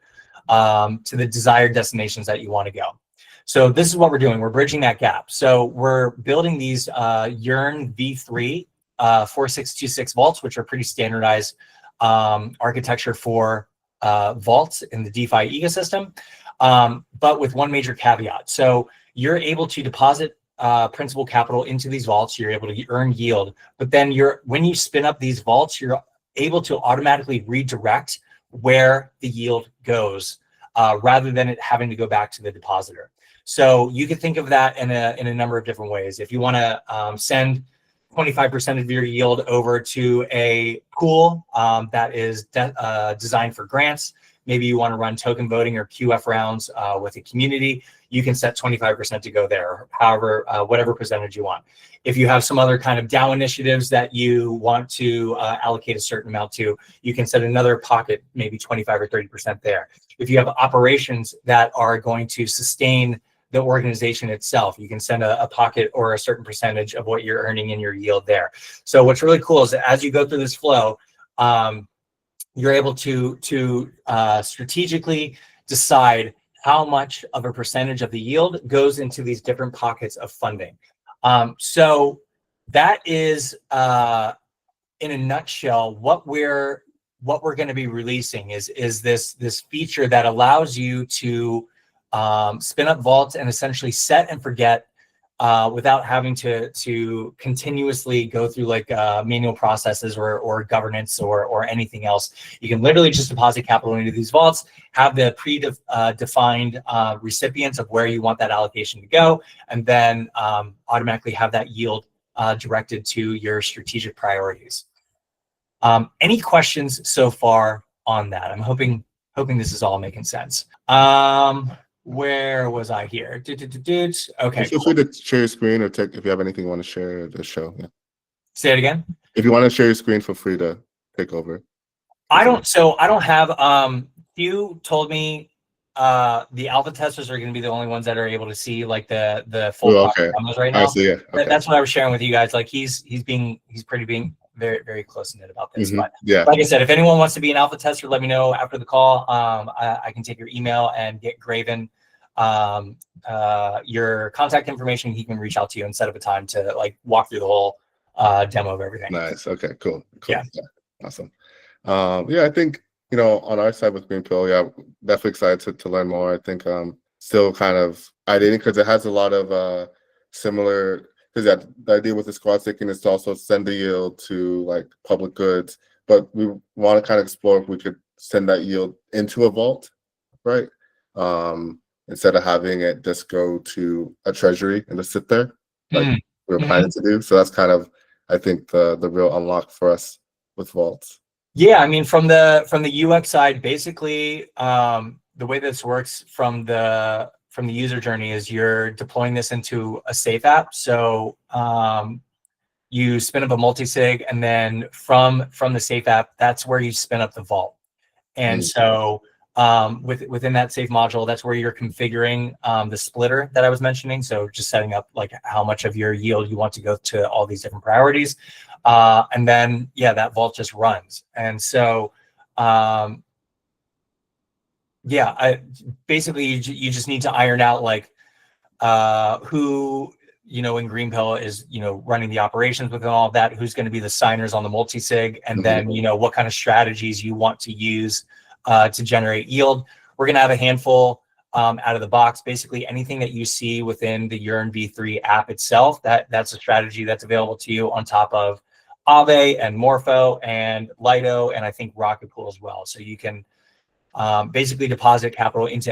desired destinations that you want to go. So this is what we're doing. We're bridging that gap. So we're building these Yearn v3 4626 vaults, which are pretty standardized architecture for vaults in the DeFi ecosystem, but with one major caveat. So you're able to deposit principal capital into these vaults. You're able to earn yield, but then when you spin up these vaults, you're able to automatically redirect where the yield goes, rather than it having to go back to the depositor. So you can think of that in a number of different ways. If you want to send 25% of your yield over to a pool that is designed for grants, maybe you want to run token voting or QF rounds with a community, you can set 25% to go there, however, whatever percentage you want. If you have some other kind of DAO initiatives that you want to allocate a certain amount to, you can set another pocket, maybe 25 or 30% there. If you have operations that are going to sustain the organization itself, you can send a pocket or a certain percentage of what you're earning in your yield there. So what's really cool is that as you go through this flow, you're able to strategically decide how much of a percentage of the yield goes into these different pockets of funding. So that is, in a nutshell, what we're going to be releasing is this feature that allows you to spin up vaults and essentially set and forget without having to continuously go through like manual processes or governance or anything else. You can literally just deposit capital into these vaults, have the defined recipients of where you want that allocation to go, and then automatically have that yield directed to your strategic priorities. Any questions so far on that? I'm hoping this is all making sense. Where was I here? Okay. Feel free to share your screen, or if you have anything you want to share the show. Yeah. Say it again. If you want to share your screen, feel free to take over. I don't have. You told me the alpha testers are going to be the only ones that are able to see like the full demos right now. Yeah. Okay. That's what I was sharing with you guys. Like he's being very, very close in it about this. But yeah, like I said, if anyone wants to be an alpha tester, let me know after the call. I can take your email and get Graven your contact information. He can reach out to you and set up a time to like walk through the whole demo of everything. Nice. Okay, cool. Yeah. Awesome. Yeah, I think, on our side with Greenpill, yeah, definitely excited to learn more. I think still kind of ideating, because it has a lot of similar, because the idea with the squad staking is to also send the yield to like public goods, but we want to kind of explore if we could send that yield into a vault, right? Instead of having it just go to a treasury and just sit there, like we were planning to do. So that's kind of, I think, the real unlock for us with vaults. Yeah, I mean, from the UX side, basically, the way this works from the user journey is you're deploying this into a safe app. So you spin up a multi-sig, and then from the safe app, that's where you spin up the vault. And so within that safe module, that's where you're configuring the splitter that I was mentioning. So just setting up like how much of your yield you want to go to all these different priorities. And then, yeah, that vault just runs. And so, basically you just need to iron out like who, in Greenpill is, running the operations within all of that, who's going to be the signers on the multi-sig, and then, what kind of strategies you want to use to generate yield. We're going to have a handful out of the box. Basically anything that you see within the Yearn V3 app itself, that's a strategy that's available to you on top of Aave and Morpho and Lido, and I think Rocket Pool as well. So you can basically deposit capital into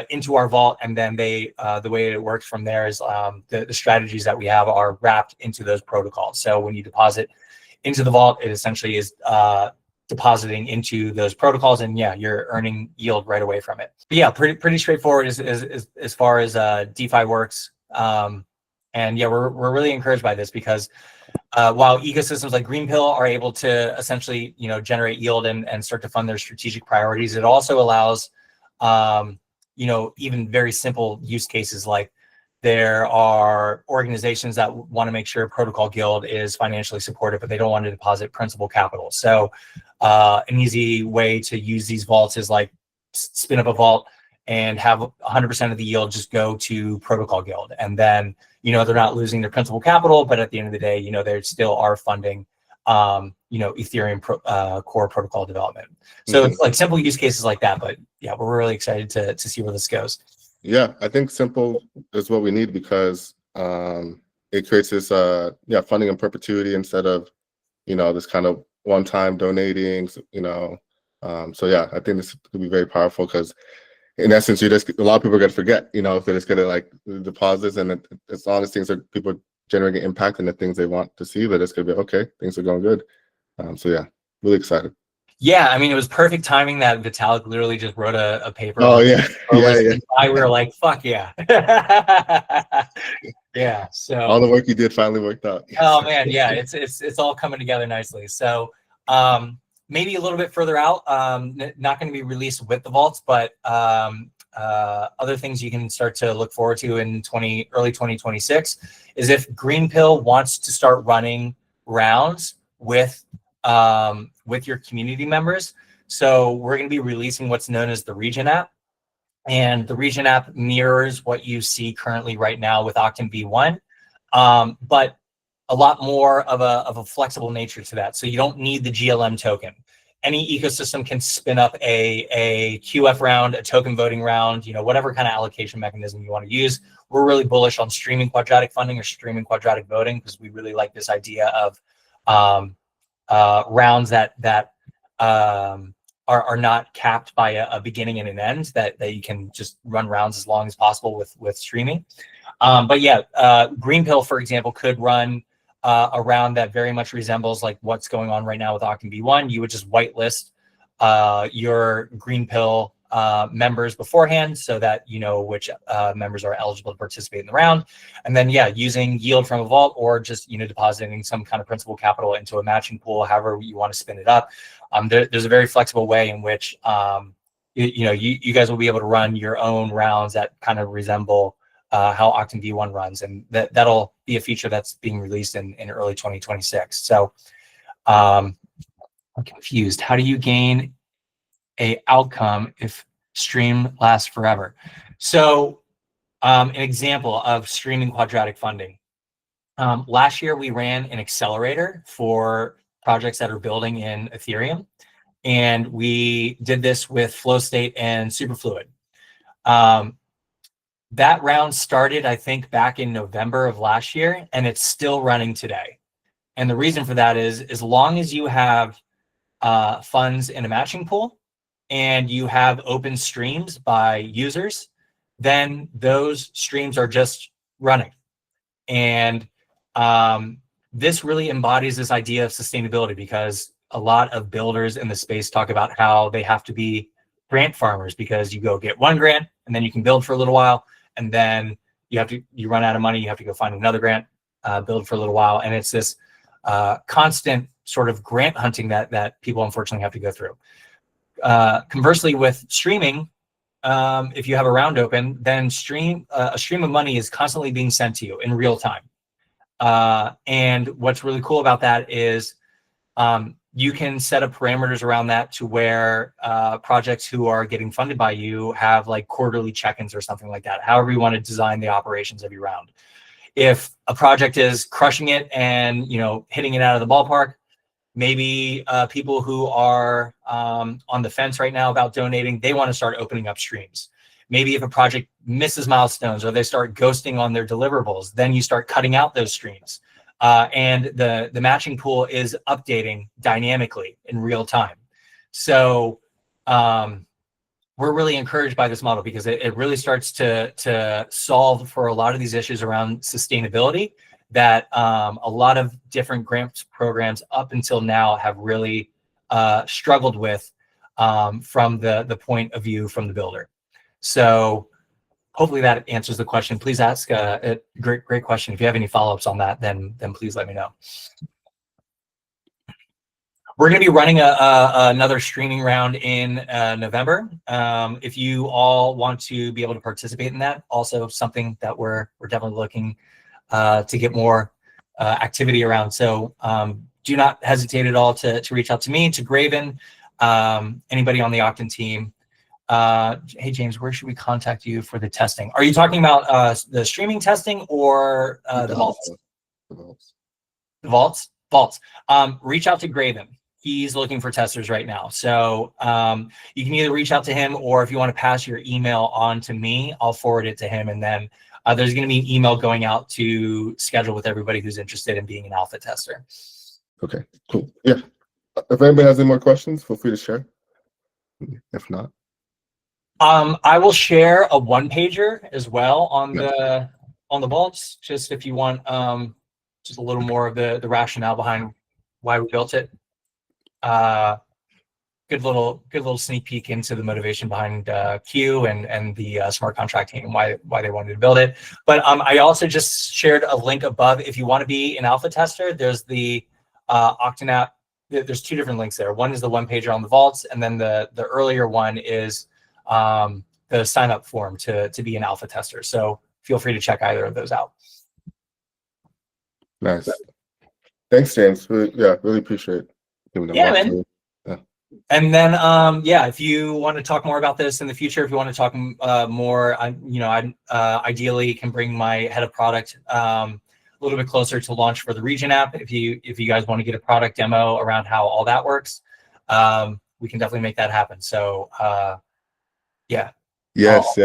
into our vault, and then the way it works from there is the strategies that we have are wrapped into those protocols. So when you deposit into the vault, it essentially is depositing into those protocols, and yeah, you're earning yield right away from it. But yeah, pretty straightforward as far as DeFi works. And yeah, we're really encouraged by this because while ecosystems like Greenpill are able to essentially, generate yield and start to fund their strategic priorities, it also allows, even very simple use cases, like there are organizations that want to make sure Protocol Guild is financially supported, but they don't want to deposit principal capital. So an easy way to use these vaults is like spin up a vault and have 100% of the yield just go to Protocol Guild. And then, they're not losing their principal capital, but at the end of the day, they still are funding, Ethereum core protocol development. So it's like simple use cases like that. But yeah, we're really excited to see where this goes. Yeah, I think simple is what we need because it creates this funding in perpetuity instead of this kind of one-time donating. So yeah, I think this could be very powerful because in essence, a lot of people are going to forget, if they're just going to like deposits, and as long as things are people generating impact and the things they want to see, that it's going to be okay. Things are going good. So yeah, really excited. Yeah, I mean, it was perfect timing that Vitalik literally just wrote a paper. Oh yeah, yeah. We were like, "Fuck yeah!" Yeah. So all the work you did finally worked out. Oh man, yeah, it's all coming together nicely. So maybe a little bit further out, not going to be released with the vaults, but other things you can start to look forward to in early 2026 is if Greenpill wants to start running rounds with your community members. So we're going to be releasing what's known as the Regen app, and the Regen app mirrors what you see currently right now with Octant V1, but a lot more of a flexible nature to that. So you don't need the GLM token. Any ecosystem can spin up a QF round, a token voting round, whatever kind of allocation mechanism you want to use. We're really bullish on streaming quadratic funding or streaming quadratic voting because we really like this idea of rounds that are not capped by a beginning and an end, that you can just run rounds as long as possible with streaming. But yeah, Greenpill, for example, could run a round that very much resembles like what's going on right now with Octant V1. You would just whitelist your Greenpill members beforehand so that you know which members are eligible to participate in the round. And then, yeah, using yield from a vault or just, depositing some kind of principal capital into a matching pool, however you want to spin it up. There's a very flexible way in which, you guys will be able to run your own rounds that kind of resemble how Octant V1 runs, and that'll be a feature that's being released in early 2026. So I'm confused. How do you gain a outcome if stream lasts forever? So an example of streaming quadratic funding. Last year, we ran an accelerator for projects that are building in Ethereum, and we did this with Flow State and Superfluid. That round started, I think, back in November of last year, and it's still running today. And the reason for that is, as long as you have funds in a matching pool and you have open streams by users, then those streams are just running. And this really embodies this idea of sustainability, because a lot of builders in the space talk about how they have to be grant farmers, because you go get one grant and then you can build for a little while, and then you run out of money, you have to go find another grant, build for a little while. And it's this constant sort of grant hunting that people unfortunately have to go through. Conversely, with streaming, if you have a round open, then a stream of money is constantly being sent to you in real time. And what's really cool about that is you can set up parameters around that to where projects who are getting funded by you have like quarterly check-ins or something like that, however you want to design the operations of your round. If a project is crushing it and, you know, hitting it out of the ballpark, maybe people who are on the fence right now about donating, they want to start opening up streams. Maybe if a project misses milestones or they start ghosting on their deliverables, then you start cutting out those streams. And the matching pool is updating dynamically in real time. So we're really encouraged by this model because it really starts to solve for a lot of these issues around sustainability that a lot of different grant programs up until now have really struggled with from the point of view from the builder. So hopefully that answers the question. Please ask a great question. If you have any follow-ups on that, then please let me know. We're going to be running another streaming round in November. If you all want to be able to participate in that, also something that we're definitely looking to get more activity around. So do not hesitate at all to reach out to me, to Graven, anybody on the Octant team. Hey, James, where should we contact you for the testing? Are you talking about the streaming testing or the vaults? The vaults? Vaults. Reach out to Graven. He's looking for testers right now. So you can either reach out to him, or if you want to pass your email on to me, I'll forward it to him. And then there's going to be an email going out to schedule with everybody who's interested in being an alpha tester. Okay, cool. Yeah. If anybody has any more questions, feel free to share. If not. I will share a one-pager as well on the vaults, just if you want just a little more of the rationale behind why we built it. Good little sneak peek into the motivation behind Q and the smart contract team and why they wanted to build it. But I also just shared a link above. If you want to be an alpha tester, there's the Octant app. There's two different links there. One is the one pager on the vaults, and then the earlier one is the sign up form to be an alpha tester. So feel free to check either of those out. Nice. Thanks, James. Really appreciate giving them man. Yeah. And then, if you want to talk more about this in the future, if you want to talk more, I ideally can bring my head of product a little bit closer to launch for the Region app. If you guys want to get a product demo around how all that works, we can definitely make that happen. So, yeah. Yes.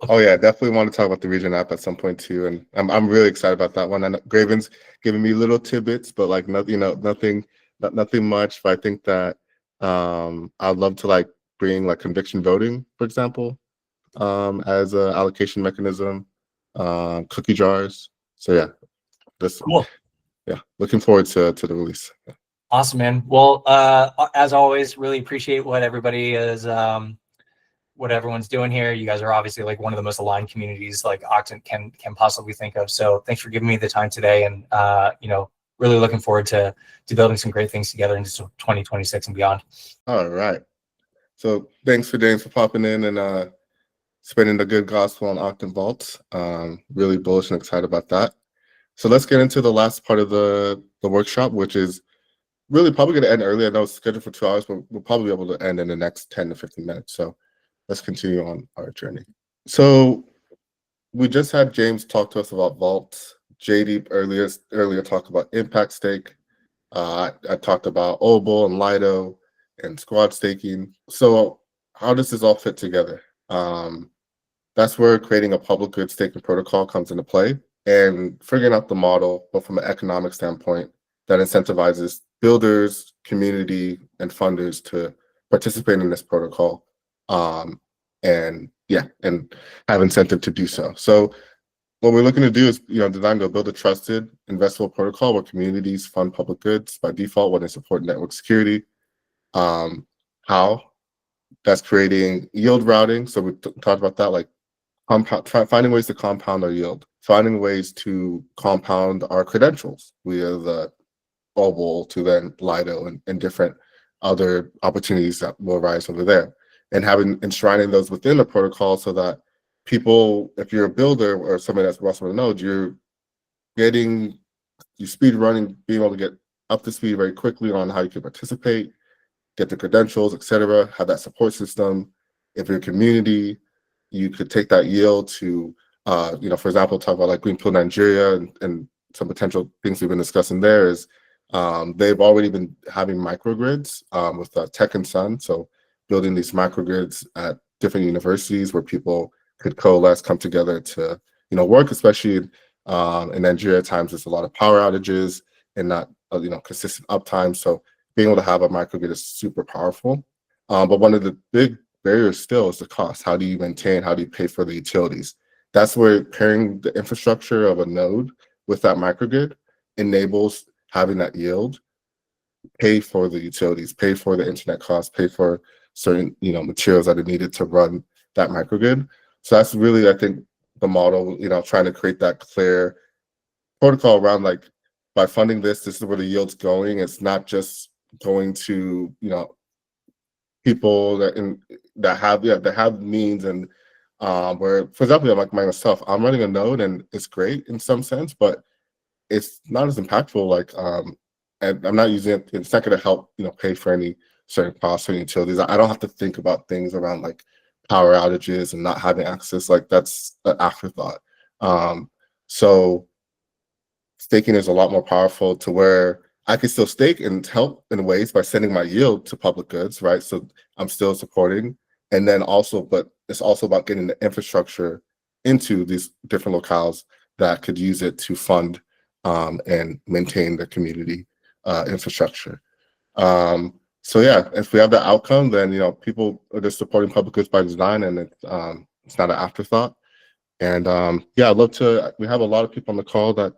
Oh yeah, definitely want to talk about the Region app at some point too, and I'm really excited about that one. And Graven's giving me little tidbits, but like nothing much. But I think that I'd love to like bring like conviction voting, for example, as an allocation mechanism, cookie jars. So yeah, cool. Yeah, looking forward to the release. Yeah. Awesome, man. Well, as always, really appreciate what everybody is. What everyone's doing here. You guys are obviously like one of the most aligned communities like Octant can possibly think of. So thanks for giving me the time today, and really looking forward to building some great things together into 2026 and beyond. All right. So thanks for James for popping in and spreading the good gospel on Octant Vaults. Really bullish and excited about that. So let's get into the last part of the workshop, which is really probably going to end early. I know it's scheduled for 2 hours, but we'll probably be able to end in the next 10 to 15 minutes. So let's continue on our journey. So we just had James talk to us about vaults. Jaydeep earlier talked about impact stake. I talked about Obol and Lido and squad staking. So how does this all fit together? That's where creating a public good staking protocol comes into play, and figuring out the model, but from an economic standpoint, that incentivizes builders, community, and funders to participate in this protocol. And have incentive to do so. So what we're looking to do is, design to build a trusted, investable protocol where communities fund public goods by default when they support network security. How? That's creating yield routing. So we talked about that, like finding ways to compound our yield, finding ways to compound our credentials. We have the Obol to then Lido and different other opportunities that will arise over there. And enshrining those within the protocol so that people, if you're a builder or somebody that's crossing the node, you're speed running, being able to get up to speed very quickly on how you can participate, get the credentials, etc. Have that support system. If you're a community, you could take that yield to, for example, talk about like Greenpill Nigeria and some potential things we've been discussing there is they've already been having microgrids with Tech and Sun. So building these microgrids at different universities where people could coalesce, come together to, work, especially in Nigeria. At times there's a lot of power outages and not, consistent uptime. So being able to have a microgrid is super powerful. But one of the big barriers still is the cost. How do you maintain, how do you pay for the utilities? That's where pairing the infrastructure of a node with that microgrid enables having that yield, pay for the utilities, pay for the internet costs, pay for certain, materials that are needed to run that microgrid. So that's really, I think, the model, trying to create that clear protocol around like, by funding this is where the yield's going. It's not just going to, people that have means and where, for example, like myself, I'm running a node and it's great in some sense, but it's not as impactful. Like, and I'm not using it. It's not going to help, pay for any certain costs or utilities. I don't have to think about things around like power outages and not having access. Like that's an afterthought. So staking is a lot more powerful to where I can still stake and help in ways by sending my yield to public goods, right? So I'm still supporting. And then also, but it's also about getting the infrastructure into these different locales that could use it to fund and maintain the community infrastructure. So yeah, if we have that outcome, then people are just supporting public goods by design, and it's not an afterthought. And yeah, I'd love to. We have a lot of people on the call that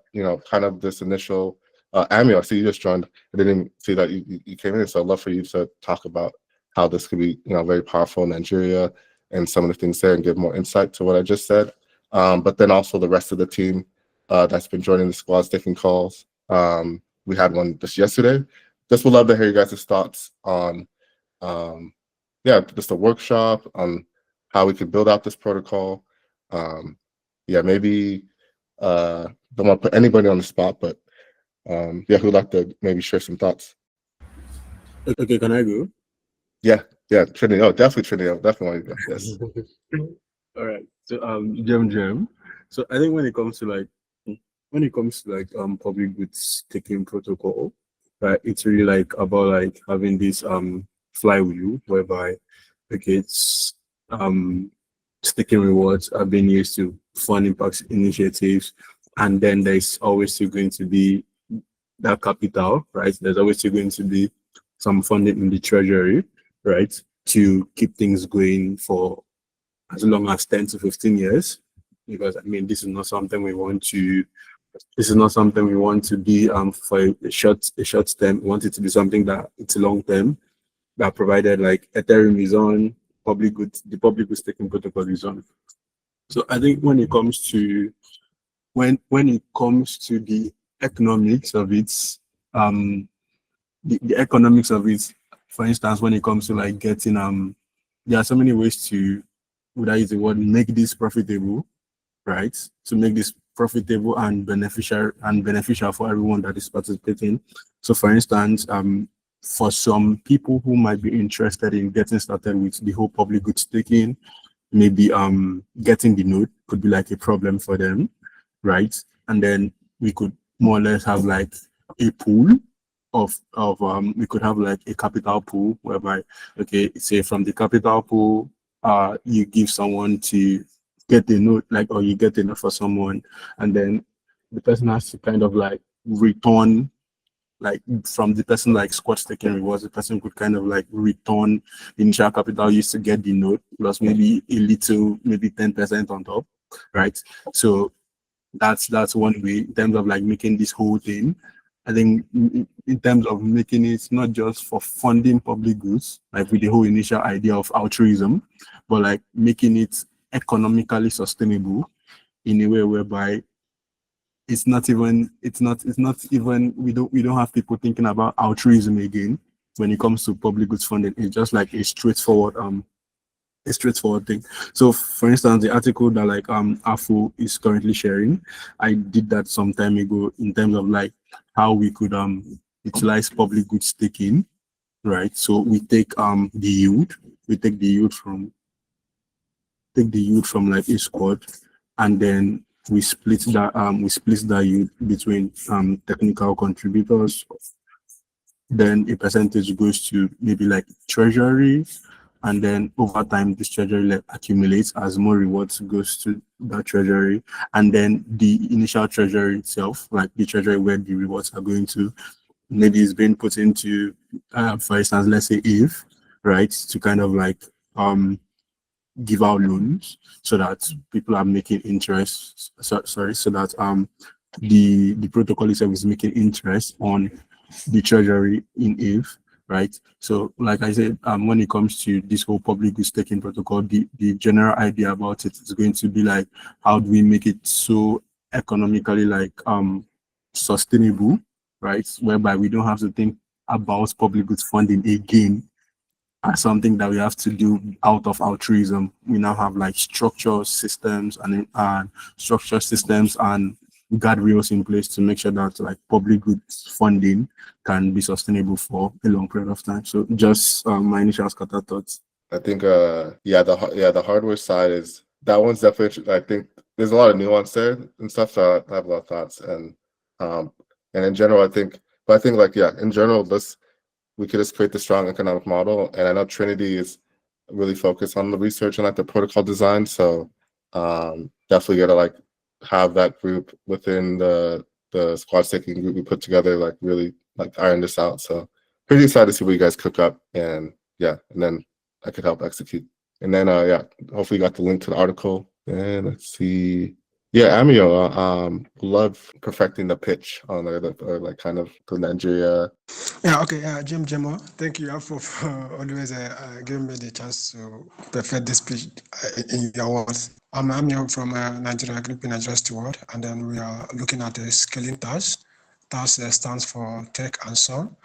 kind of this initial. Amio, I see you just joined. I didn't even see that you came in, so I'd love for you to talk about how this could be very powerful in Nigeria and some of the things there, and give more insight to what I just said. But then also the rest of the team that's been joining the squads, taking calls. We had one just yesterday. Just would love to hear you guys' thoughts on, just a workshop on how we could build out this protocol. Maybe don't want to put anybody on the spot, but who'd like to maybe share some thoughts? Okay, can I go? Yeah, Trinity. Oh, definitely Trinity. I definitely want to go. Yes. All right. So Gem. So I think when it comes to public goods taking protocol, right, it's really like about like having this flywheel whereby it's staking rewards are being used to fund impact initiatives, and then there's always still going to be that capital, right? There's always still going to be some funding in the treasury, right, to keep things going for as long as 10 to 15 years. Because I mean, this is not something we want to be for a short term. We want it to be something that it's long term, that provided like Ethereum is on, the public goods taking protocol is on. So I think when it comes to the economics of it, the economics of it, for instance, when it comes to like getting there are so many ways to, would I use the word, make this profitable, right? To make this profitable and beneficial for everyone that is participating. So for instance, for some people who might be interested in getting started with the whole public goods staking, maybe getting the node could be like a problem for them, right? And then we could more or less have like a pool of we could have like a capital pool whereby, okay, say from the capital pool, you give someone to get the node, like, or you get the node for someone, and then the person has to kind of like return, like from the person like squad staking rewards, the person could kind of like return the initial capital used to get the node plus maybe a little, maybe 10% on top, right? So that's one way in terms of like making this whole thing. I think in terms of making it not just for funding public goods, like with the whole initial idea of altruism, but like making it economically sustainable in a way whereby we don't have people thinking about altruism again when it comes to public goods funding. It's just like a straightforward thing. So for instance, the article that like AFO is currently sharing, I did that some time ago in terms of like how we could utilize public good staking, right? So we take the yield, from like a squad, and then we split that yield between technical contributors. Then a percentage goes to maybe like treasury, and then over time this treasury like accumulates as more rewards goes to that treasury, and then the initial treasury itself, like the treasury where the rewards are going to, maybe it's being put into for instance, let's say if, right, to kind of like give out loans so that people are making interest, so that the protocol itself is making interest on the treasury in if, right? So like I said, when it comes to this whole public good staking protocol, the general idea about it is going to be like, how do we make it so economically like sustainable, right? Whereby we don't have to think about public goods funding again as something that we have to do out of altruism. We now have like structural systems and guardrails in place to make sure that like public goods funding can be sustainable for a long period of time. So just my initial scatter thoughts. I think the hardware side is, that one's definitely, I think there's a lot of nuance there and stuff, so I have a lot of thoughts, and in general I think in general we could just create the strong economic model. And I know Trinity is really focused on the research and like the protocol design, so definitely gotta like have that group within the squad staking group we put together, like really like iron this out. So pretty excited to see what you guys cook up, and then I could help execute. And then hopefully you got the link to the article. And let's see. Yeah, Amio, love perfecting the pitch on or like kind of the Nigeria. Yeah, okay, Jim Jemo, thank you for always giving me the chance to perfect this pitch in your words. I'm Amio from Nigeria, Greenpill Nigeria Steward, and then we are looking at the scaling task. TAS stands for Tech and Son.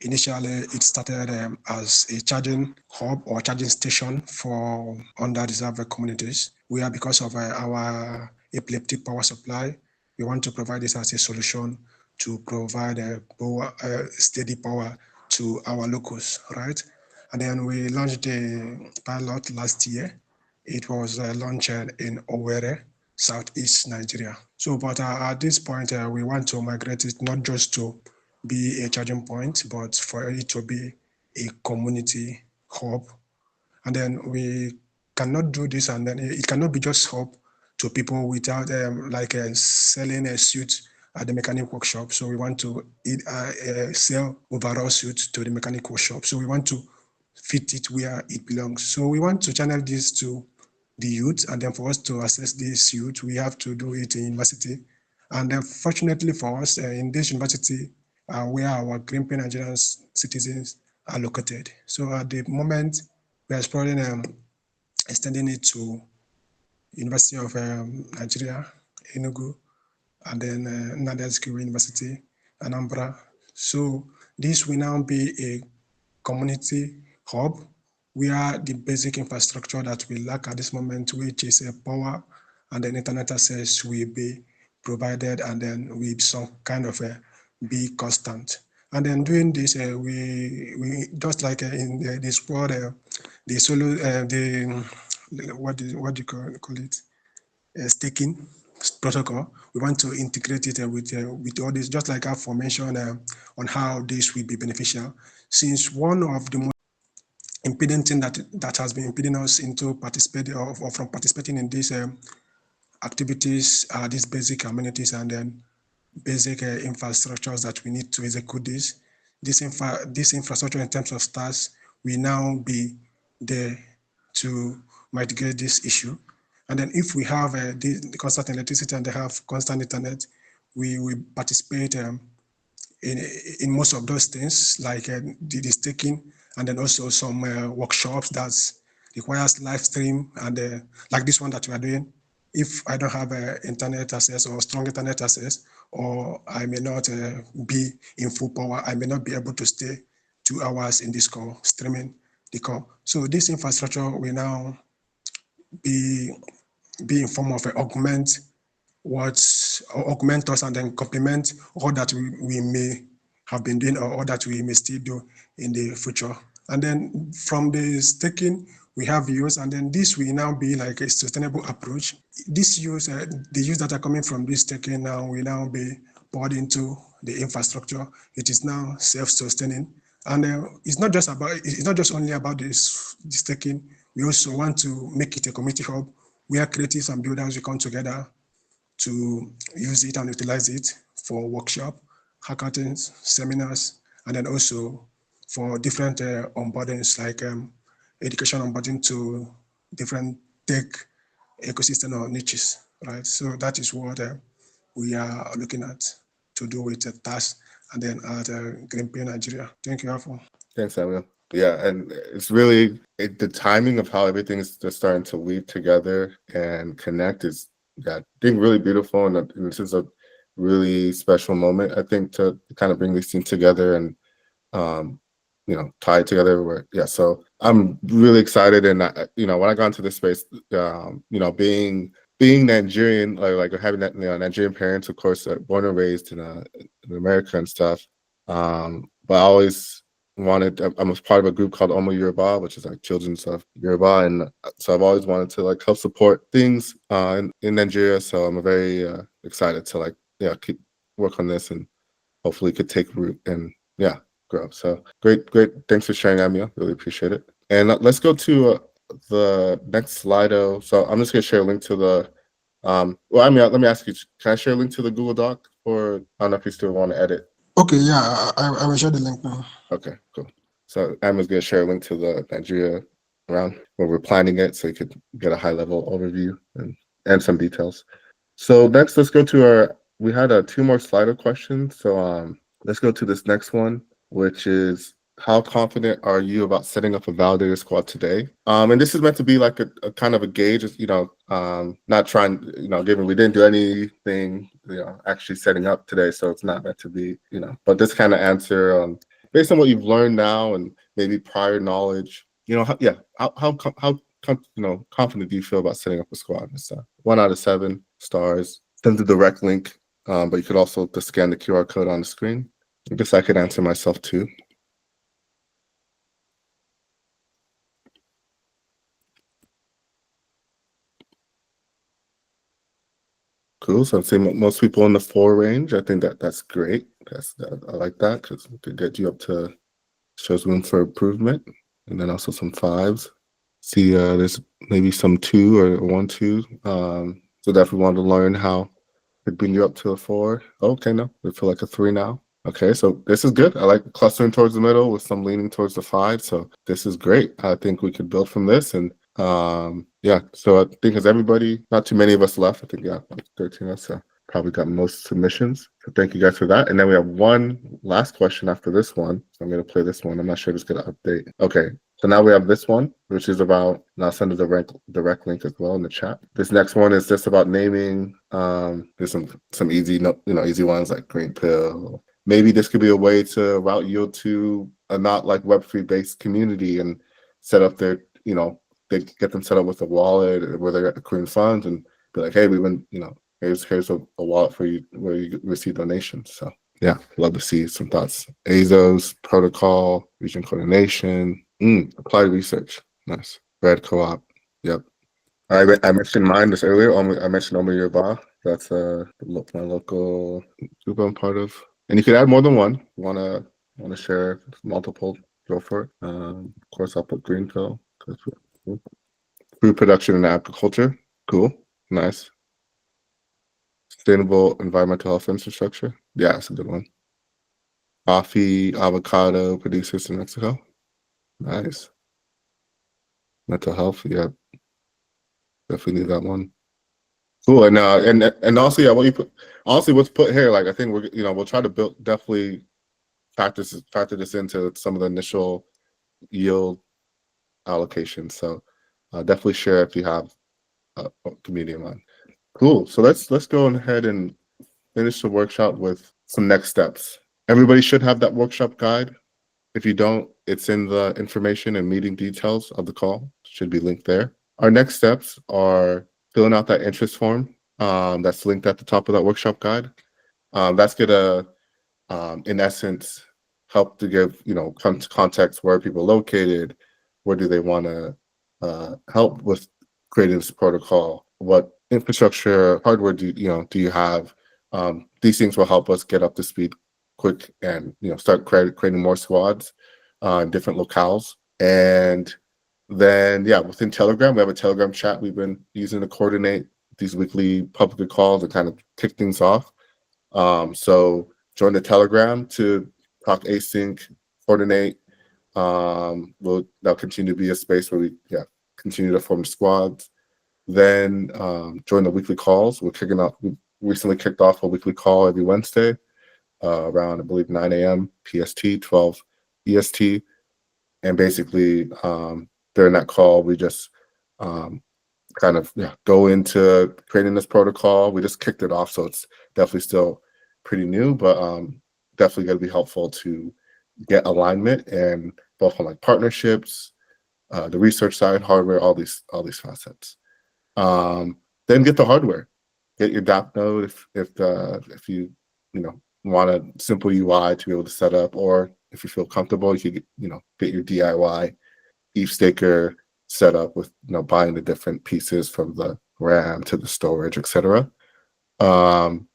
Initially, it started as a charging hub or charging station for underdeserved communities. We are, because of our epileptic power supply, we want to provide this as a solution to provide steady power to our locals, right? And then we launched the pilot last year. It was launched in Owerri, Southeast Nigeria. So, but at this point, we want to migrate it not just to be a charging point, but for it to be a community hub. And then we cannot do this, and then it cannot be just hub to people without selling a suit at the mechanic workshop. So we want to sell overall suits to the mechanic workshop. So we want to fit it where it belongs. So we want to channel this to the youth, and then for us to access this youth, we have to do it in university. And then fortunately for us, in this university, where our Greenpill Nigerian citizens are located. So at the moment, we are exploring extending it to University of Nigeria, Enugu, and then Nnamdi University, Anambra. So this will now be a community hub where the basic infrastructure that we lack at this moment, which is power and then internet access, will be provided, and then with some kind of be constant. And then doing this, we just like in the squad, the solo, what do you call it? Staking protocol. We want to integrate it with all this, just like I've mentioned on how this will be beneficial. Since one of the most impeding thing that has been impeding us into participating or from participating in these activities are these basic amenities and then basic infrastructures that we need to execute this. This infrastructure in terms of stars will now be there to mitigate this issue. And then if we have the constant electricity and they have constant internet, we will participate in most of those things, like the staking, and then also some workshops that requires live stream, and like this one that we are doing. If I don't have internet access or strong internet access, or I may not be in full power, I may not be able to stay 2 hours in this call, streaming the call. So this infrastructure will now be in form of augment us and then complement all that we may have been doing or that we may still do in the future. And then from the staking, we have use, and then this will now be like a sustainable approach. This use, the use that are coming from this staking now will now be poured into the infrastructure. It is now self-sustaining, and it's not just only about this staking. We also want to make it a community hub where creatives and builders will come together to use it and utilize it for workshop, hackathons, seminars, and then also for different onboardings like education onboarding to different tech ecosystem or niches, right? So that is what we are looking at to do with TAS and then at Greenpill Nigeria. Thank you, Afo. Thanks, Samuel. Yeah, and it's really the timing of how everything is just starting to weave together and connect is, I think, really beautiful, and this is a really special moment, I think, to kind of bring these things together and tie it together. So I'm really excited, and when I got into this space, being Nigerian, like having that Nigerian parents, of course, born and raised in America and stuff, but I always wanted. I was part of a group called Omo Yoruba, which is like children's of Yoruba, and so I've always wanted to help support things in Nigeria. So I'm very excited to keep work on this, and hopefully could take root and grow. So great. Thanks for sharing, Amia. Really appreciate it. And let's go to the next Slido. So I'm just gonna share a link to the. Amia, let me ask you. Can I share a link to the Google Doc, or I don't know if you still want to edit? Okay, yeah, I will share the link now. Okay, cool. So Amia's gonna share a link to the Nigeria round where we're planning it, so you could get a high level overview and some details. So next, let's go to we had 2 more Slido questions. So let's go to this next one, which is, how confident are you about setting up a validator squad today? And this is meant to be like a kind of a gauge, not trying, given we didn't do anything, actually setting up today, so it's not meant to be, but this kind of answer, based on what you've learned now and maybe prior knowledge, how confident do you feel about setting up a squad? It's 1 out of 7 stars. Send the direct link, but you could also just scan the QR code on the screen. I guess I could answer myself too. Cool. So I'm seeing most people in the 4 range. I think that's great. I like that, because it could get you up to, shows room for improvement, and then also some 5s. See, there's maybe some 2 or 1, 2. So definitely want to learn how to bring you up to a 4. Okay, no, we feel like a 3 now. Okay, so this is good. I like clustering towards the middle with some leaning towards the 5. So this is great. I think we could build from this. And so I think as everybody, not too many of us left. I think, like 13 of us, so probably got most submissions. So thank you guys for that. And then we have one last question after this one. So I'm going to play this one. I'm not sure if it's going to update. Okay, so now we have this one, which is about, and I'll send a direct link as well in the chat. This next one is just about naming. There's some easy, easy ones like Greenpill. Maybe this could be a way to route yield to a not like Web3 based community and set up their, they get them set up with a wallet where they're accruing funds and be like, hey, we've been, here's a wallet for you where you receive donations. So yeah, love to see some thoughts. AZOS, protocol, region coordination, applied research. Nice. Red co-op. Yep. I mentioned mine just earlier. I mentioned Omo Yoruba. That's my local group I'm part of. And you could add more than one. Want to share multiple? Go for it. Of course, I'll put Greenpill. Food production and agriculture. Cool. Nice. Sustainable environmental health infrastructure. Yeah, that's a good one. Coffee, avocado producers in Mexico. Nice. Mental health. Yeah. Definitely need that one. Cool. And also, yeah, what you put, honestly, what's put here, like, I think we'll try to definitely factor this into some of the initial yield allocations. So definitely share if you have a community in mind. Cool. So let's go ahead and finish the workshop with some next steps. Everybody should have that workshop guide. If you don't, it's in the information and meeting details of the call. It should be linked there. Our next steps are filling out that interest form that's linked at the top of that workshop guide. That's gonna in essence, help to give, context, where are people located, where do they want to help with creating this protocol, what infrastructure, hardware do you have. These things will help us get up to speed quick and start creating more squads in different locales. And then within Telegram, we have a Telegram chat we've been using to coordinate these weekly public calls and kind of kick things off. So join the Telegram to talk async, coordinate. That'll continue to be a space where we continue to form squads. Then join the weekly calls. We recently kicked off a weekly call every Wednesday around, I believe, 9 a.m. PST, 12 EST. And basically, during that call, we just go into creating this protocol. We just kicked it off, so it's definitely still pretty new, but definitely going to be helpful to get alignment and both on like partnerships, the research side, hardware, all these facets. Then get the hardware. Get your DApp node if you want a simple UI to be able to set up, or if you feel comfortable, you could get your DIY ETH staker set up with buying the different pieces from the RAM to the storage, etc. And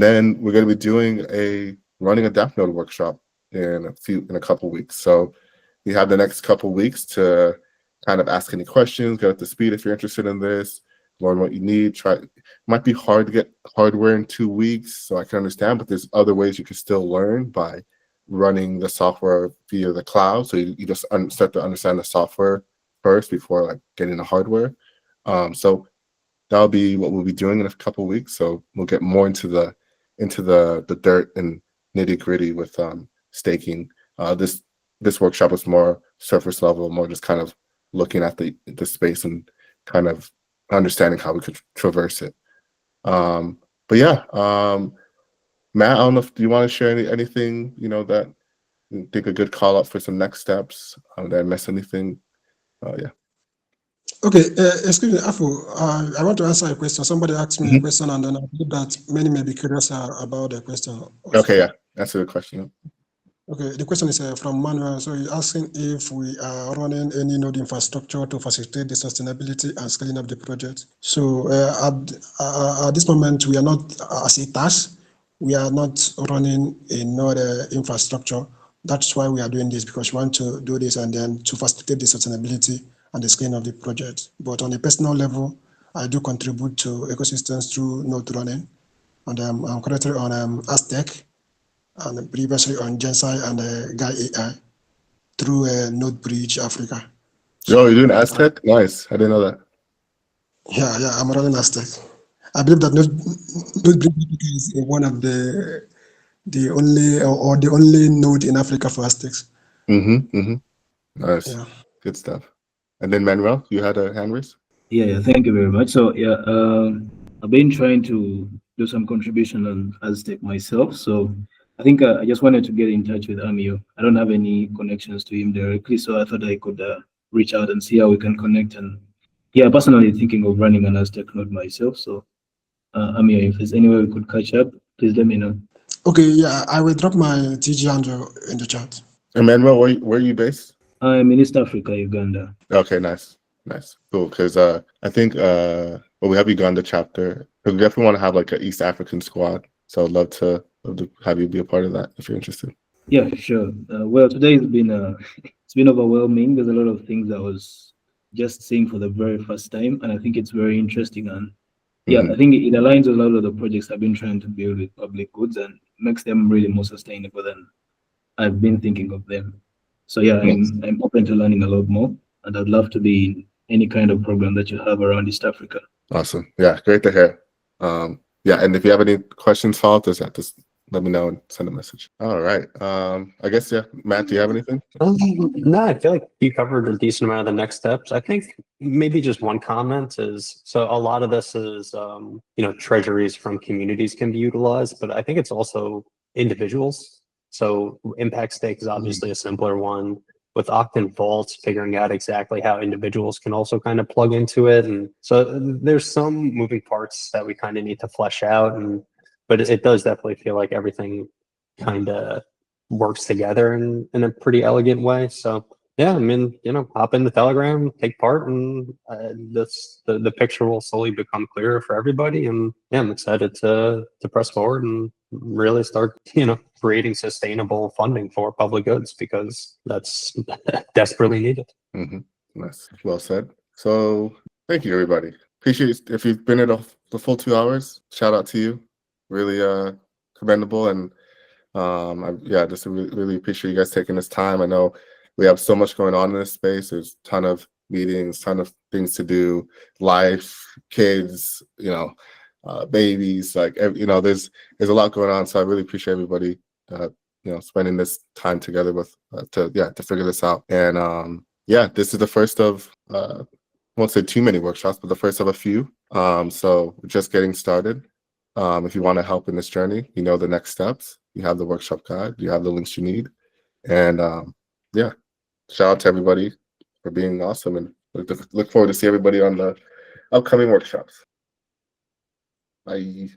then we're going to be running a DApp node workshop in a couple weeks. So you have the next couple weeks to kind of ask any questions, get up to speed if you're interested in this, learn what you need. It might be hard to get hardware in 2 weeks, so I can understand, but there's other ways you can still learn by running the software via the cloud. So you just start to understand the software first before like getting the hardware. So that'll be what we'll be doing in a couple of weeks. So we'll get more into the dirt and nitty gritty with staking. This workshop is more surface level, more just kind of looking at the space and kind of understanding how we could traverse it. But yeah, Matt, I don't know do you want to share anything that you think a good call out for some next steps? Did I miss anything? Yeah. Okay, excuse me, Afu. I want to answer a question. Somebody asked me a question, and then I believe that many may be curious about the question. Okay, yeah, that's a good question. Okay, the question is from Manuel. So he's asking if we are running any node infrastructure to facilitate the sustainability and scaling up the project. So at this moment, we are not, as a task, we are not running a node infrastructure. That's why we are doing this, because we want to do this and then to facilitate the sustainability and the scaling of the project. But on a personal level, I do contribute to ecosystems through node running, and I'm currently on Aztec, and previously on Gensai and Guy AI through Node Bridge Africa. Yo, you're doing Aztec? Nice. I didn't know that. Yeah, I'm running Aztec. I believe that Node Bridge Africa is one of the only node in Africa for Aztecs. Nice. Yeah. Good stuff. And then Manuel, you had a hand raise? Yeah, thank you very much. So I've been trying to do some contribution on Aztec myself. So I think I just wanted to get in touch with Amio. I don't have any connections to him directly, so I thought I could reach out and see how we can connect. And yeah, personally thinking of running an Aztec node myself. So Amio, if there's any way we could catch up, please let me know. Okay, yeah, I will drop my TG handle in the chat. Emmanuel, where are you based? I'm in East Africa, Uganda. Okay, nice, cool. Because I think we have Uganda chapter. We definitely want to have like an East African squad. So I'd love to have you be a part of that if you're interested. Yeah, sure. Well, today it's been overwhelming. There's a lot of things I was just seeing for the very first time, and I think it's very interesting. And yeah, I think it aligns with a lot of the projects I've been trying to build with public goods and makes them really more sustainable than I've been thinking of them. So yeah, I'm open to learning a lot more, and I'd love to be in any kind of program that you have around East Africa. Awesome. Yeah, great to hear. Yeah, and if you have any questions, follow up, just let me know and send a message. All right. I guess, yeah. Matt, do you have anything? No, I feel like you covered a decent amount of the next steps. I think maybe just one comment is, so a lot of this is, treasuries from communities can be utilized, but I think it's also individuals. So impact stake is obviously a simpler one. With Octant Vaults, figuring out exactly how individuals can also kind of plug into it. And so there's some moving parts that we kind of need to flesh out. But it does definitely feel like everything kind of works together in a pretty elegant way. So yeah, I mean, hop in the Telegram, take part, and the picture will slowly become clearer for everybody. And yeah, I'm excited to press forward and really start, creating sustainable funding for public goods, because that's desperately needed. Nice. Well said. So thank you, everybody. Appreciate if you've been at the full 2 hours. Shout out to you. Really commendable. And I just really appreciate you guys taking this time. I know we have so much going on in this space. There's a ton of meetings, ton of things to do, life, kids, babies, there's a lot going on. So I really appreciate everybody, spending this time together to figure this out. And this is the first of, I won't say too many workshops, but the first of a few. So we're just getting started. If you want to help in this journey, the next steps. You have the workshop guide. You have the links you need. And shout out to everybody for being awesome. And look forward to see everybody on the upcoming workshops. Bye.